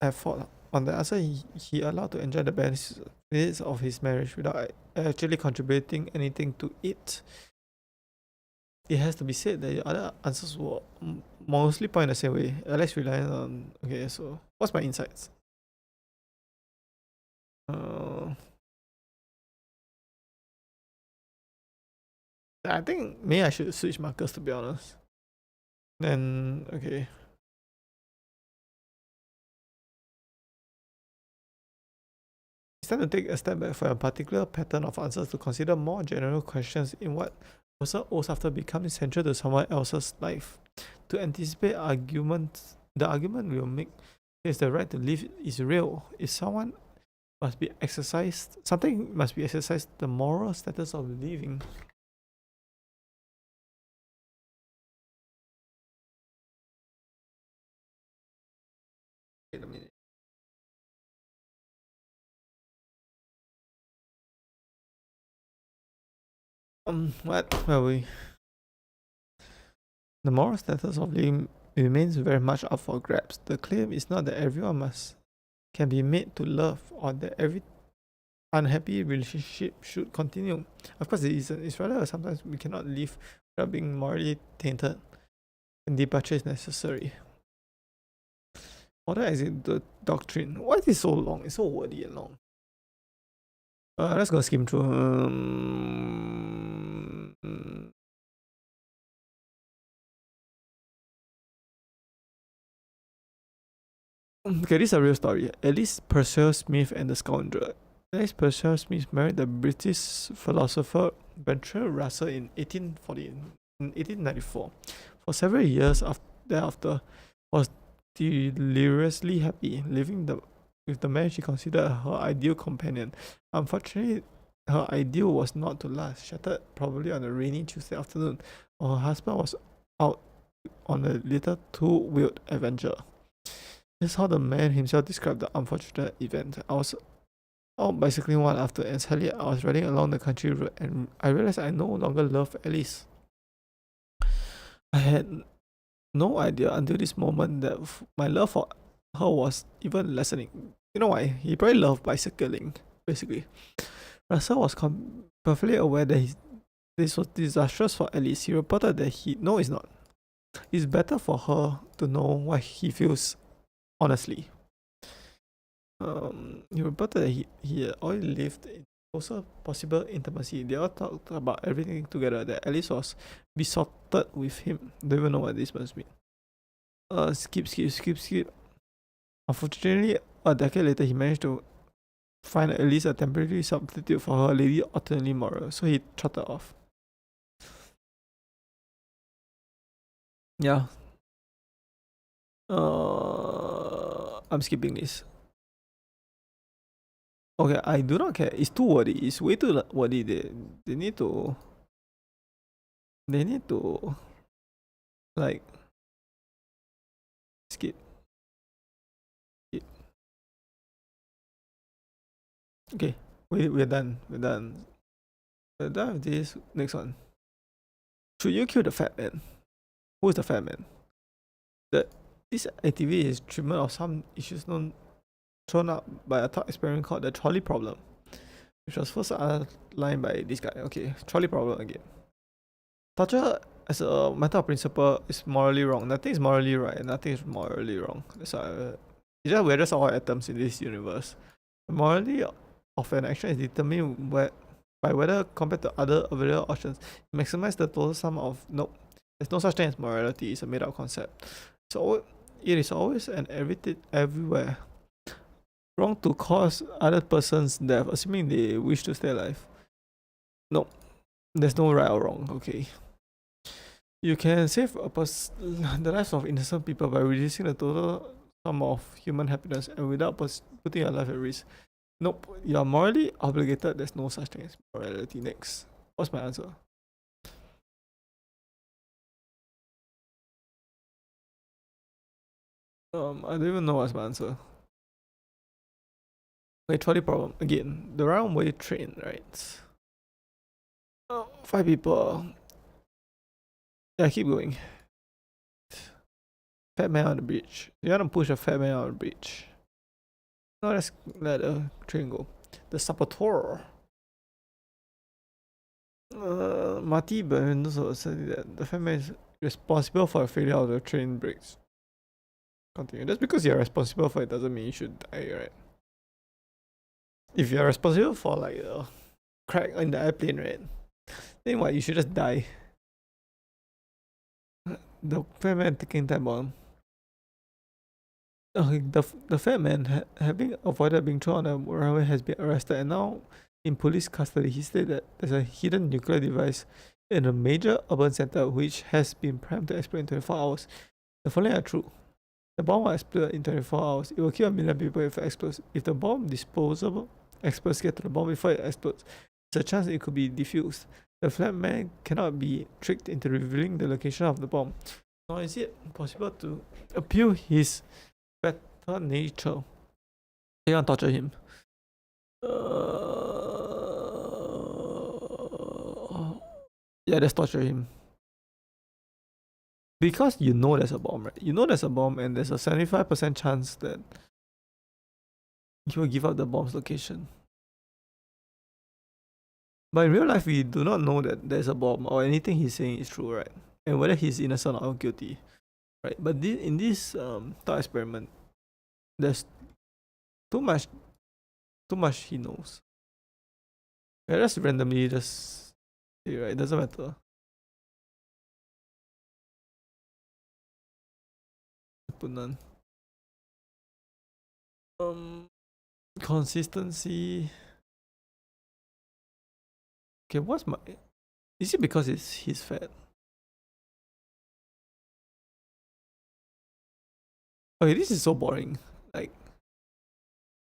at fault. On the other, he allowed to enjoy the benefits of his marriage without actually contributing anything to it. It has to be said that the other answers were mostly point the same way. Alex reliant on. Okay, so what's my insights? I think maybe I should switch markers, to be honest. Then okay. It's time to take a step back for a particular pattern of answers to consider more general questions in what person owes after becoming central to someone else's life. To anticipate arguments, the argument will make is the right to live is real. If someone must be exercised, something must be exercised, the moral status of living. Wait a minute. What? Where are we? The moral status of living remains very much up for grabs. The claim is not that everyone can be made to love or that every unhappy relationship should continue. Of course, it isn't. It's rather sometimes we cannot live without being morally tainted, and departure is necessary. Order as in the doctrine. Why is it so long? It's so wordy and long. Let's go skim through. Okay, this is a real story. Alice Purcell Smith and the Scoundrel. Alice Purcell Smith married the British philosopher Bertrand Russell in 1894. For several years thereafter, was deliriously happy, living with the man she considered her ideal companion. Unfortunately, her ideal was not to last, shattered probably on a rainy Tuesday afternoon, while her husband was out on a little two-wheeled adventure. This is how the man himself described the unfortunate event. I was out bicycling one after, and suddenly I was riding along the country road and I realized I no longer loved Alice. I had no idea until this moment that my love for her was even lessening. You know why? He probably loved bicycling, basically. Russell was perfectly aware that this was disastrous for Alice. He reported that no, it's not. It's better for her to know what he feels honestly. He reported that he had always lived in closer possible intimacy. They all talked about everything together, that Alice was besotted with him. Don't even know what this must mean. Skip. Unfortunately, a decade later, he managed to find at least a temporary substitute for her lady alternately moral, so he trotted off. Yeah. I'm skipping this. Okay, I do not care. It's too wordy. It's way too wordy. They need to like skip. Okay, we're done. We're done with this. Next one. Should you kill the fat man? Who is the fat man? This activity is treatment of some issues thrown up by a thought experiment called the trolley problem, which was first outlined by this guy. Okay, trolley problem again. Torture as a matter of principle is morally wrong. Nothing is morally right and nothing is morally wrong. That's why we're just all atoms in this universe. The morality of an action is determined by whether compared to other available options, maximize the total sum of nope. There's no such thing as morality. It's a made-up concept. So it is always and everywhere wrong to cause other person's death, assuming they wish to stay alive. No, there's no right or wrong. Okay, you can save the lives of innocent people by reducing the total sum of human happiness and without putting your life at risk. Nope, you are morally obligated. There's no such thing as morality. Next, what's my answer? I don't even know what's my answer. Okay, trolley problem again. The runway train, right? Oh, 5 people. Yeah, keep going. Fat man on the bridge. You want to push a fat man on the bridge. No, let's let the train go. The saboteur. Marty Bernardo also said that the fat man is responsible for the failure of the train brakes. Continue. Just because you're responsible for it doesn't mean you should die, right? If you're responsible for like a crack in the airplane, right? Then what? You should just die. The fat man taking time bomb. The fat man, having avoided being thrown on the runway, has been arrested and now in police custody. He stated that there's a hidden nuclear device in a major urban center which has been primed to explode in 24 hours. The following are true. The bomb will explode in 24 hours. It will kill 1 million people if it explodes. If the bomb disposable experts get to the bomb before it explodes, there's a chance it could be defused. The flat man cannot be tricked into revealing the location of the bomb. Nor is it possible to appeal his better nature. They want to torture him. Yeah, let's torture him. Because you know there's a bomb, right? You know there's a bomb and there's a 75% chance that he will give up the bomb's location. But in real life, we do not know that there's a bomb or anything he's saying is true, right? And whether he's innocent or guilty, right? But in this thought experiment, there's too much he knows. Yeah, just randomly just say, right? It doesn't matter. Put none. Consistency. Okay, what's my? Is it because he's fat? Okay, this is so boring. Like,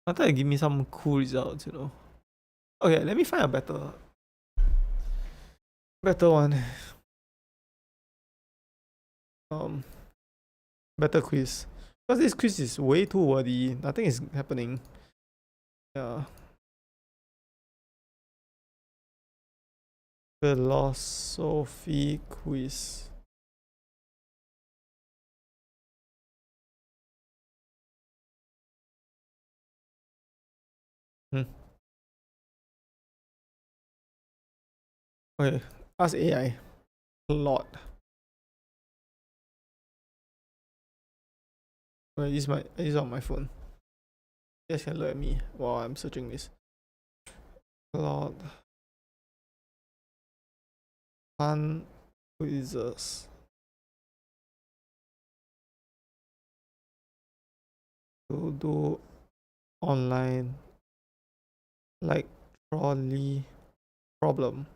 I thought you give me some cool results, you know. Okay, let me find a better one. Better quiz. Because this quiz is way too wordy. Nothing is happening. Yeah. Philosophy quiz. Okay, ask AI. A lot. Okay, this on my phone. You guys can look at me while I'm searching this. Claude. Fun quizzes. To do online like trolley problem.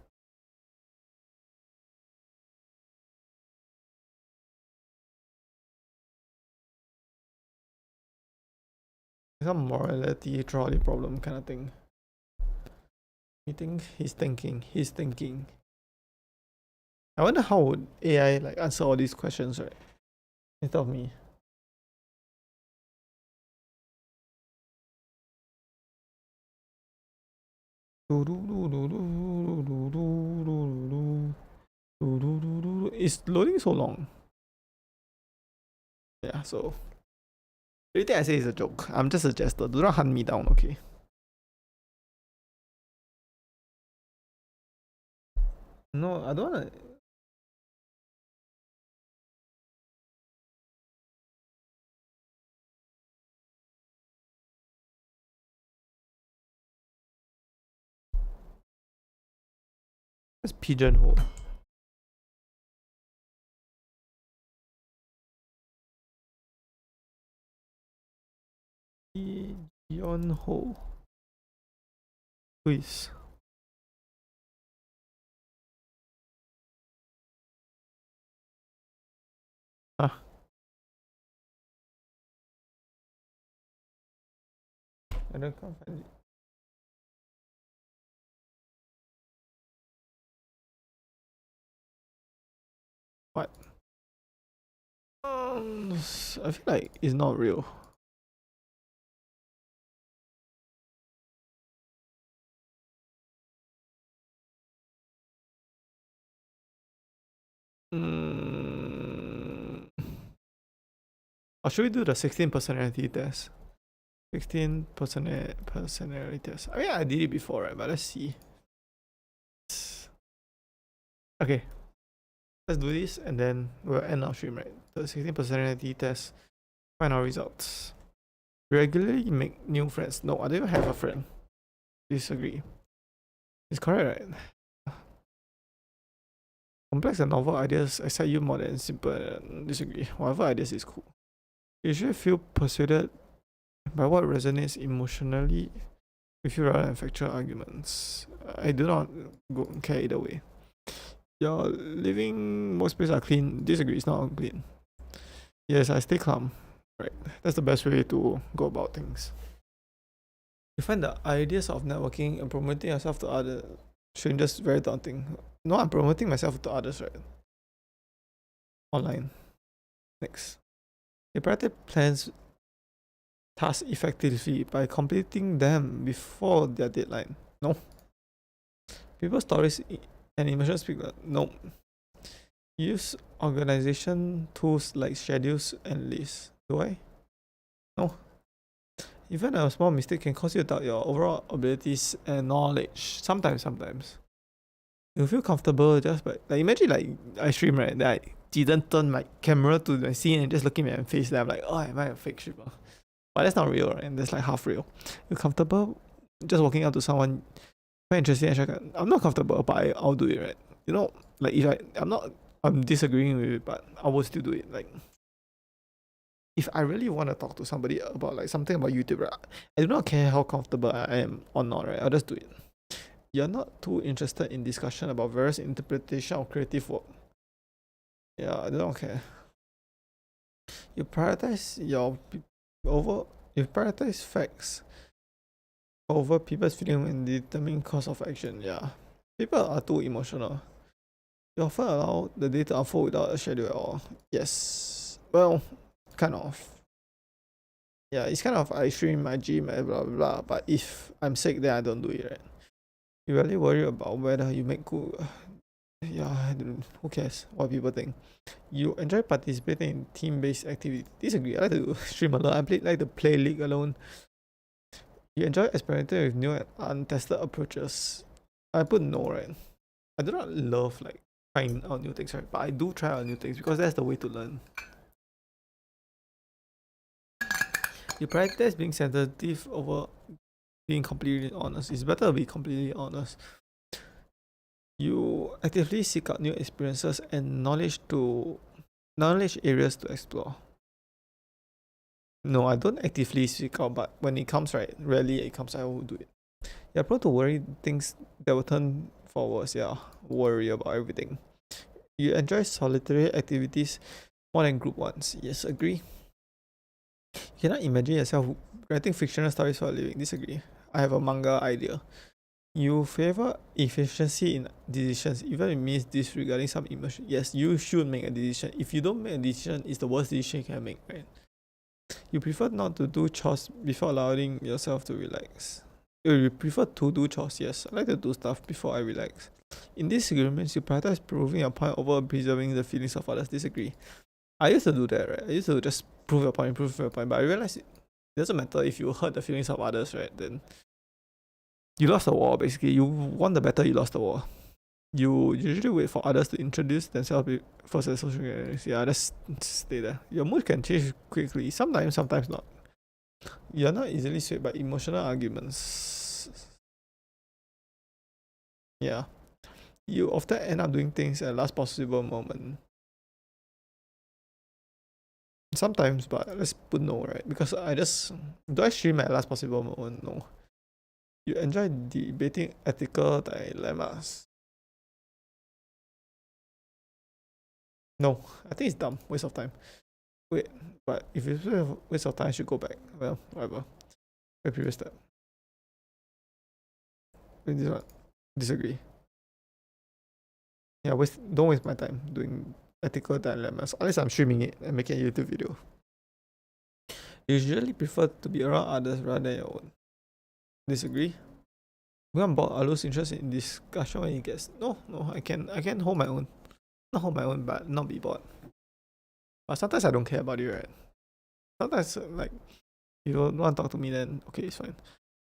Some morality trolley problem kind of thing. You think he's thinking. I wonder how would AI like answer all these questions, right? Instead of me. It's loading so long. Yeah, so everything I say is a joke. I'm just a jester. Do not hunt me down, okay? No, I don't wanna. It's pigeonhole. Pigeonhole. Quiz. Ah. I don't can't find it. What? I feel like it's not real. Or should we do the 16 personality test? 16 personality test. I mean, I did it before, right? But let's see. Okay. Let's do this and then we'll end our stream, right? The 16 personality test. Find our results. Regularly make new friends. No, I don't even have a friend. Disagree. It's correct, right? Complex and novel ideas excite you more than simple. Disagree. Whatever ideas is cool. You should feel persuaded by what resonates emotionally with you rather than factual arguments. I do not care either way. Your living workspace are clean. Disagree. It's not unclean. Yes, I stay calm. Right. That's the best way to go about things. You find the ideas of networking and promoting yourself to other strangers very daunting. No, I'm promoting myself to others, right? Online. Next. You prioritize plans tasks effectively by completing them before their deadline. No. People's stories and emotions speak. No. Use organization tools like schedules and lists. Do I? No. Even a small mistake can cause you to doubt your overall abilities and knowledge. Sometimes. You feel comfortable just by like imagine like I stream, right? That I didn't turn my camera to my scene and just looking at my face. Then I'm like, oh, am I a fake streamer? But that's not real, right? That's like half real. You're comfortable just walking up to someone very interesting and I'm not comfortable, but I'll do it, right? You know, like if I'm disagreeing with it, but I will still do it. Like if I really want to talk to somebody about like something about YouTube, right? I do not care how comfortable I am or not, right? I'll just do it. You're not too interested in discussion about various interpretation of creative work. Yeah, I don't care. You prioritize facts over people's feeling and determine course of action. Yeah. People are too emotional. You often allow the day to unfold without a schedule at all. Yes. Well, kind of. Yeah, it's kind of I stream, I gym, blah blah blah. But if I'm sick, then I don't do it, right? You really worry about whether you make good. Yeah, who cares what people think? You enjoy participating in team-based activities. Disagree. I like to stream alone. I like to play League alone. You enjoy experimenting with new and untested approaches. I put no, right? I do not love like trying out new things, right? But I do try out new things because that's the way to learn. You prioritize being sensitive over being completely honest. It's better to be completely honest. You actively seek out new experiences and knowledge areas to explore. No, I don't actively seek out, but when it comes, right, rarely it comes, I will do it. You're prone to worry things that will turn forwards, yeah. Worry about everything. You enjoy solitary activities more than group ones. Yes, agree. You cannot imagine yourself writing fictional stories for a living. Disagree. I have a manga idea. You favor efficiency in decisions, even if it means disregarding some emotion. Yes, you should make a decision. If you don't make a decision, it's the worst decision you can make, right? You prefer not to do chores before allowing yourself to relax. You prefer to do chores, yes. I like to do stuff before I relax. In disagreements, you prioritize proving your point over preserving the feelings of others. Disagree. I used to do that, right? I used to just prove your point, but I realized it doesn't matter if you hurt the feelings of others, right? Then you lost the war, basically. You won the battle, you lost the war. You usually wait for others to introduce themselves first as social media. Yeah, just stay there. Your mood can change quickly. Sometimes not. You're not easily swayed by emotional arguments. Yeah. You often end up doing things at the last possible moment. Sometimes, but let's put no, right? Because do I stream at last possible moment? No. You enjoy debating ethical dilemmas. No, I think it's dumb. Waste of time. Wait, but if it's a waste of time, I should go back. Well, whatever. The previous step. Wait, this one. Disagree. Yeah, don't waste my time doing ethical dilemmas. Unless I'm streaming it and making a YouTube video. You usually prefer to be around others rather than your own. Disagree. When I'm bored, I lose interest in discussion when it gets. No, I can hold my own. not hold my own, but not be bored. But sometimes I don't care about it, right? Sometimes like you don't want to talk to me, then okay, it's fine.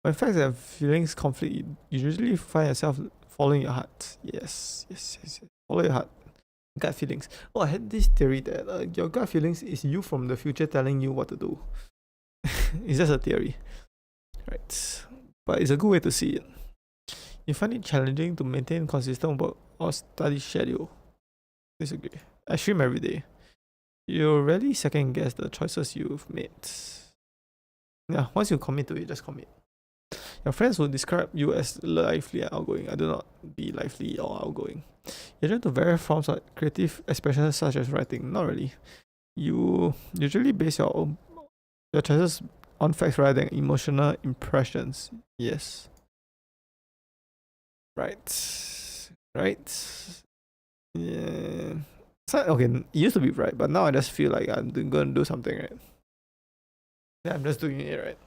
When facts and feelings conflict, you usually find yourself following your heart. Yes. Follow your heart. Gut feelings. Oh, I had this theory that your gut feelings is you from the future telling you what to do. It's just a theory, right? But it's a good way to see it. You find it challenging to maintain consistent work or study schedule. Disagree. I stream every day. You rarely second guess the choices you've made. Yeah, once you commit to it, just commit. Your friends will describe you as lively and outgoing. I do not be lively or outgoing. You turn to various forms of creative expression such as writing. Not really. You usually base your choices on facts rather than emotional impressions. Yes. Right. Yeah. Okay, it used to be right, but now I just feel like I'm gonna do something, right? Yeah, I'm just doing it, right?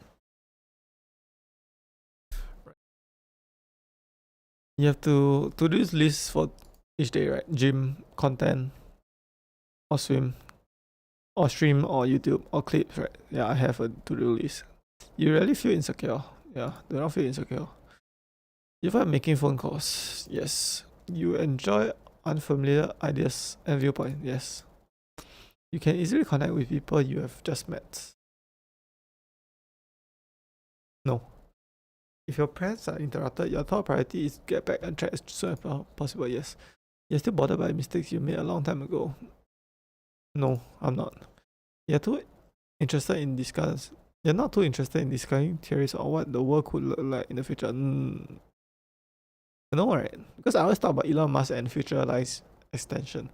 You have to do this list for each day, right? Gym, content, or swim, or stream, or YouTube, or clips, right? Yeah, I have a to-do list. You really feel insecure. Yeah, do not feel insecure. You find making phone calls. Yes. You enjoy unfamiliar ideas and viewpoints. Yes. You can easily connect with people you have just met. No. If your plans are interrupted, your top priority is to get back on track as soon as possible. Yes. You're still bothered by mistakes you made a long time ago. No, I'm not. You're too interested in discuss. You're not too interested in discussing theories on what the world could look like in the future. No, right? Because I always talk about Elon Musk and futurized extension.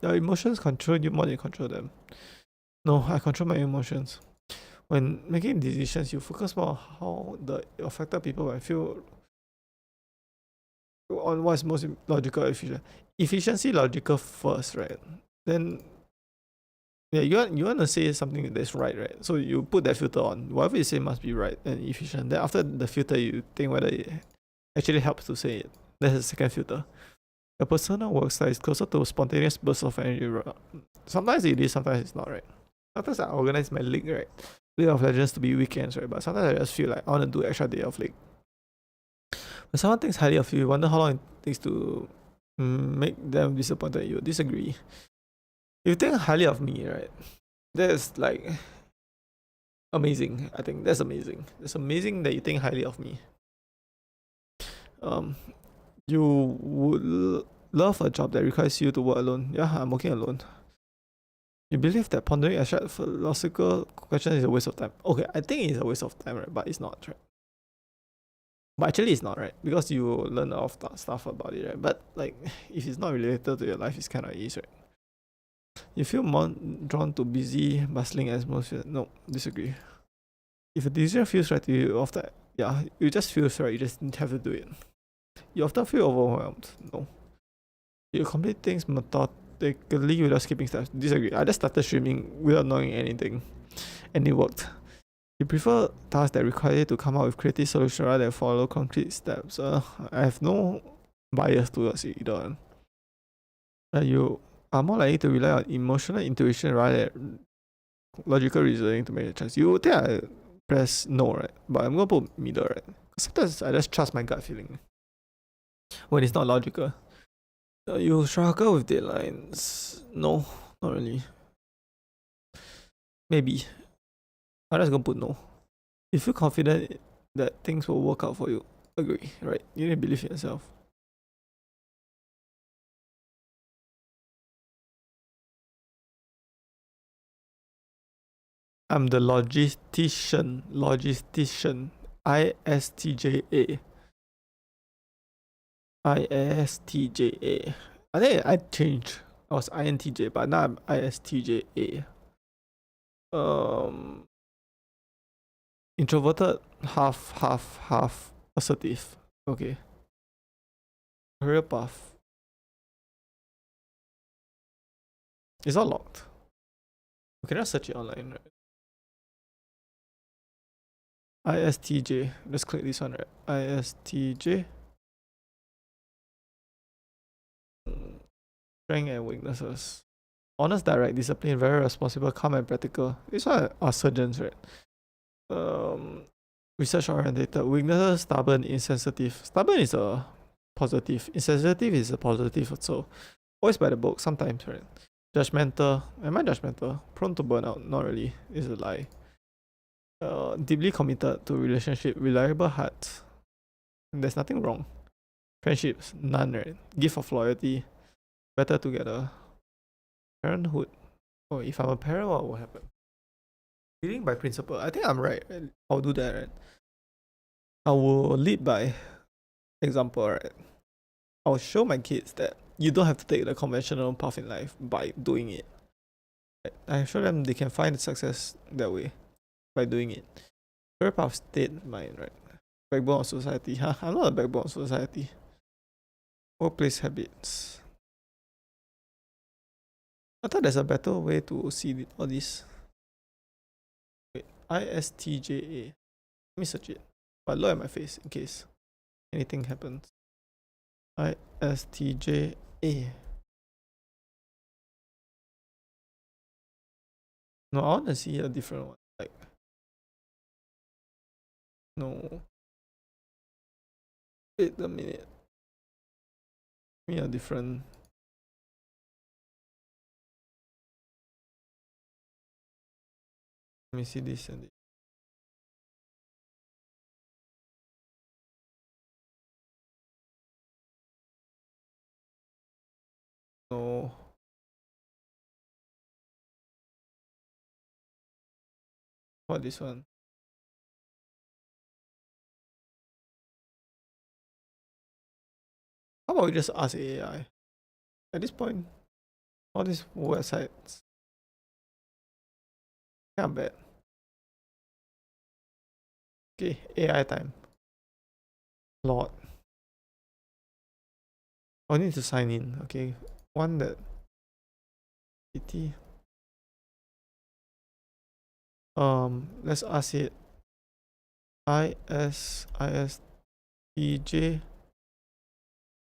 Your emotions control you more than you control them. No, I control my emotions. When making decisions, you focus more on how the affected people might feel on what's most logical efficient. Efficiency logical first, right? Then yeah, you want to say something that's right? So you put that filter on. Whatever you say must be right and efficient. Then after the filter, you think whether it actually helps to say it. That's the second filter. Your personal work style is closer to a spontaneous burst of energy. Sometimes it is, sometimes it's not, right? Sometimes I organize my league, right? League of Legends to be weekends, right? But sometimes I just feel like I want to do extra day of league. When someone thinks highly of you, you wonder how long it takes to make them disappointed in you. Disagree. If you think highly of me, right? That's like amazing. I think that's amazing. It's amazing that you think highly of me. You would love a job that requires you to work alone. Yeah, I'm working alone. You believe that pondering abstract philosophical questions is a waste of time. Okay, I think it's a waste of time, right? But it's not, right? But actually, it's not, right? Because you learn a lot of stuff about it, right? But like, if it's not related to your life, it's kind of easy, right? You feel more drawn to busy, bustling atmosphere. No, disagree. If a decision feels right to you, often, yeah, it just feels right. You just have to do it. You often feel overwhelmed. No. You complete things methodically without skipping steps. Disagree. I just started streaming without knowing anything, and it worked. You prefer tasks that require you to come up with creative solutions rather than follow concrete steps. I have no bias towards either one. You are more likely to rely on emotional intuition rather than logical reasoning to make a choice. You think I press no, right? But I'm gonna put middle, right? Sometimes I just trust my gut feeling when it's not logical. You struggle with deadlines? No, not really. Maybe. I'm just gonna put no. You feel confident that things will work out for you. Agree, right? You need to believe in yourself. I'm the logistician. ISTJA. ISTJA. I think I changed. I was INTJ, but now I'm ISTJA. Introverted, half assertive. Okay. Career path. It's all locked. You can just search it online, right? ISTJ. Let's click this one, right? ISTJ. Strength and weaknesses. Honest, direct, disciplined, very responsible, calm and practical. These are surgeons, right? Research orientated. Weaknesses, stubborn, insensitive. Stubborn is a positive. Insensitive is a positive also. Always by the book, sometimes, right? Judgmental. Am I judgmental? Prone to burnout. Not really. It's a lie. Deeply committed to relationship. Reliable heart. There's nothing wrong. Friendships. None, right? Gift of loyalty. Better together. Parenthood. Oh, if I'm a parent, what will happen? Leading by principle. I think I'm right. I'll do that, right? I will lead by example, right? I'll show my kids that you don't have to take the conventional path in life by doing it. Right? I show them they can find success that way by doing it. Career path, state mind, right? Backbone of society. Huh? I'm not a backbone of society. Workplace habits. I thought there's a better way to see all this. Wait, ISTJA. Let me search it. But look at my face in case anything happens. ISTJA. No, I want to see a different one. Like, no. Wait a minute. Give me a different. Let me see this and this. No. What this one? How about we just ask AI? At this point, all these websites can't bad. Okay, AI time. Lord. I need to sign in. Okay, one that. Let's ask it. ISTJ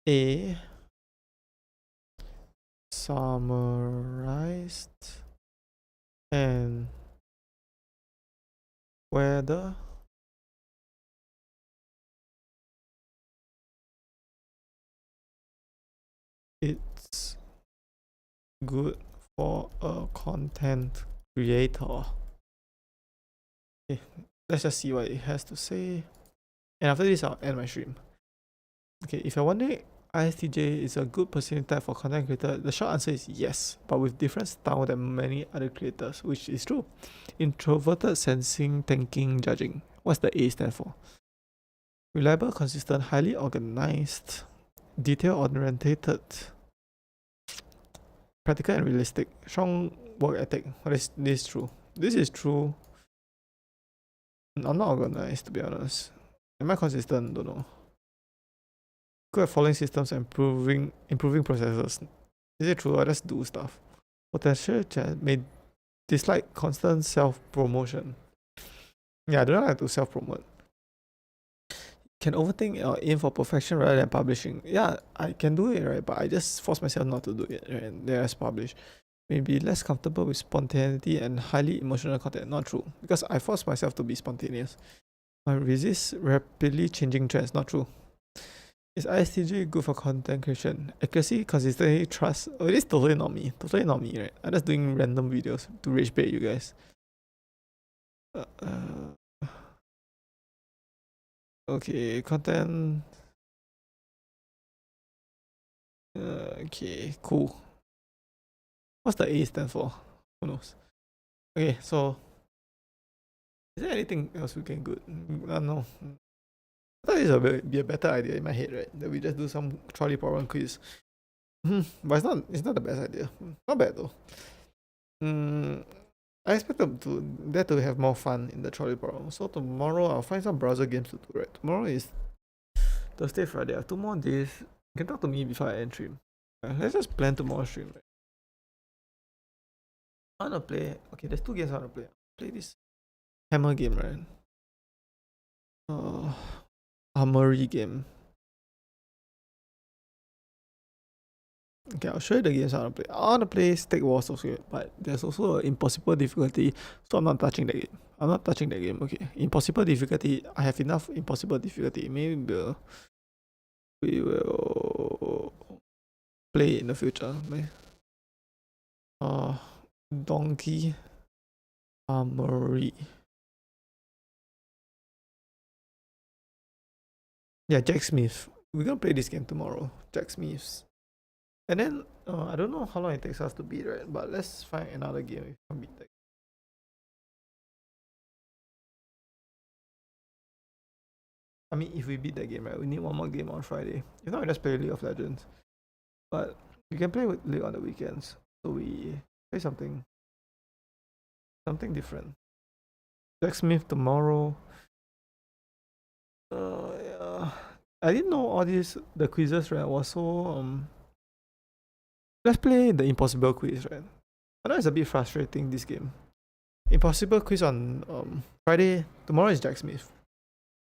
A summarized and whether it's good for a content creator. Okay, let's just see what it has to say. And after this, I'll end my stream. Okay, if you're wondering, ISTJ is a good personality type for content creator, the short answer is yes, but with different style than many other creators, which is true. Introverted, sensing, thinking, judging. What's the A stand for? Reliable, consistent, highly organized, detail-orientated, practical and realistic, strong work ethic. What is this true? This is true. I'm not organized, to be honest. Am I consistent? Don't know. Good at following systems and improving processes. Is it true? I just do stuff. Potential may dislike constant self-promotion. Yeah, I don't like to self-promote. Can overthink or aim for perfection rather than publishing. Yeah, I can do it, right? But I just force myself not to do it, right? And then I just publish. Maybe less comfortable with spontaneity and highly emotional content. Not true. Because I force myself to be spontaneous. I resist rapidly changing trends. Not true. Is ISTJ good for content creation? Accuracy, consistency, trust. Oh, it is totally not me. Totally not me, right? I'm just doing random videos to rage bait you guys. Okay, content. Okay, cool. What's the A stand for? Who knows? Okay, so is there anything else we can good? No. I thought this would be a better idea in my head, right? That we just do some trolley problem quiz. But it's not the best idea. Not bad though. I expect them to have more fun in the trolley problem. So tomorrow I'll find some browser games to do, right? Tomorrow is Thursday, Friday. I have 2 more days. You can talk to me before I end stream. Let's just plan tomorrow's stream, right? I wanna play. Okay, there's 2 games I wanna play. Play this hammer game, right? Armory game. Okay, I'll show you the games I want to play. I want to play Steak Wars also, but there's also an impossible difficulty, so I'm not touching that game. I'm not touching that game, okay. Impossible difficulty, I have enough impossible difficulty. Maybe we will play in the future. Donkey Armory. Yeah, Jack Smith. We're gonna play this game tomorrow. Jack Smith's. And then I don't know how long it takes us to beat, right? But let's find another game if we can beat that. I mean, if we beat that game, right, we need one more game on Friday. If not, we just play League of Legends. But we can play with League on the weekends. So we play something different. Jack Smith tomorrow. Yeah. I didn't know all the quizzes, right, was so let's play the impossible quiz, right? I know it's a bit frustrating, this game. Impossible quiz on Friday. Tomorrow is Jack Smith.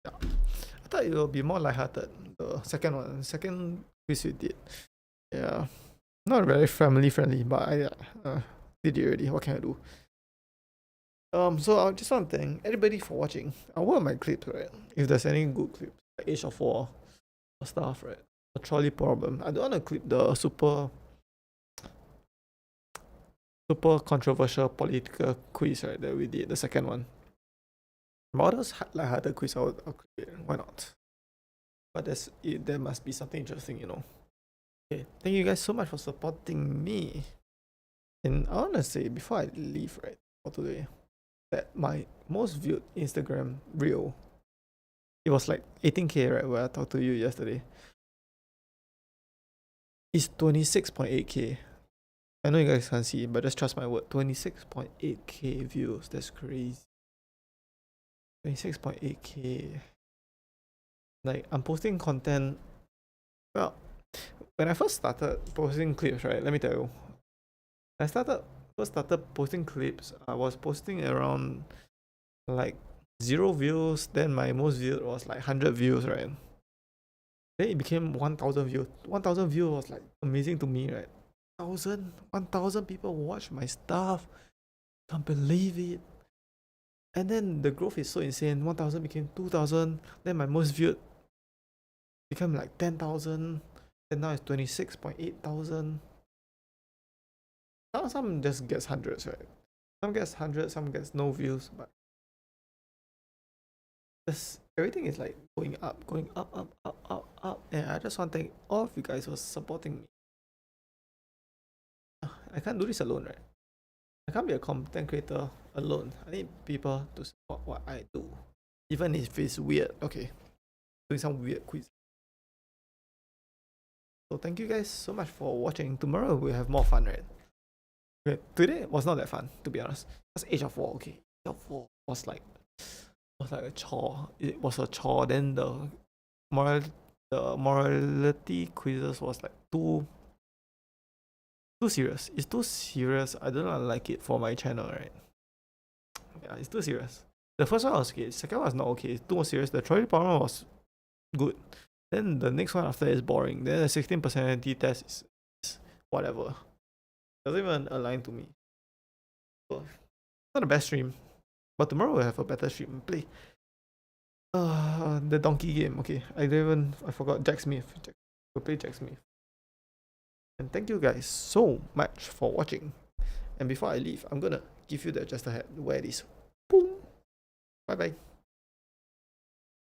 Yeah. I thought it will be more lighthearted. The second quiz we did. Yeah. Not very family friendly, but I did it already. What can I do? So I just want to thank everybody for watching. I'll work on my clips, right? If there's any good clips, like Age of War or stuff, right? A trolley problem. I don't want to clip the super controversial political quiz, right, that we did, the second one. All those lighthearted quiz, I'll clip it. Why not? But there must be something interesting, you know. Okay, thank you guys so much for supporting me. And I want to say, before I leave, right, for today, that my most viewed Instagram reel, it was like 18k, right, where I talked to you yesterday. It's 26.8k. I know you guys can't see, but just trust my word. 26.8k views. That's crazy. 26.8k. Like, I'm posting content. Well, when I first started posting clips, right, let me tell you. I first started posting clips, I was posting around like 0 views. Then my most viewed was like 100 views, right? Then it became 1,000 views. 1,000 views was like amazing to me, right? 1,000 people watch my stuff. Can't believe it. And then the growth is so insane. 1,000 became 2,000. Then my most viewed became like 10,000. And now it's 26,800. Some just gets hundreds, right? Some gets hundreds, some gets no views, but everything is like going up, up. And I just want to thank all of you guys for supporting me. I can't do this alone, right? I can't be a content creator alone. I need people to support what I do, even if it's weird. Okay, doing some weird quiz. So thank you guys so much for watching. Tomorrow we'll have more fun, right? Okay, today was not that fun, to be honest. It's Age of War, okay. Age of War was like a chore. It was a chore. Then the morality quizzes was like too serious. It's too serious. I do not like it for my channel, right? Yeah, it's too serious. The first one was okay. The second one was not okay. It's too serious. The trolley problem was good. Then the next one after is boring. Then the 16 personality test is whatever. Doesn't even align to me. So, not the best stream. But tomorrow we'll have a better stream. Play the donkey game. Okay, I forgot Jack Smith. We'll play Jack Smith. And thank you guys so much for watching. And before I leave, I'm gonna give you the adjuster hat. Wear this. Boom. Bye bye.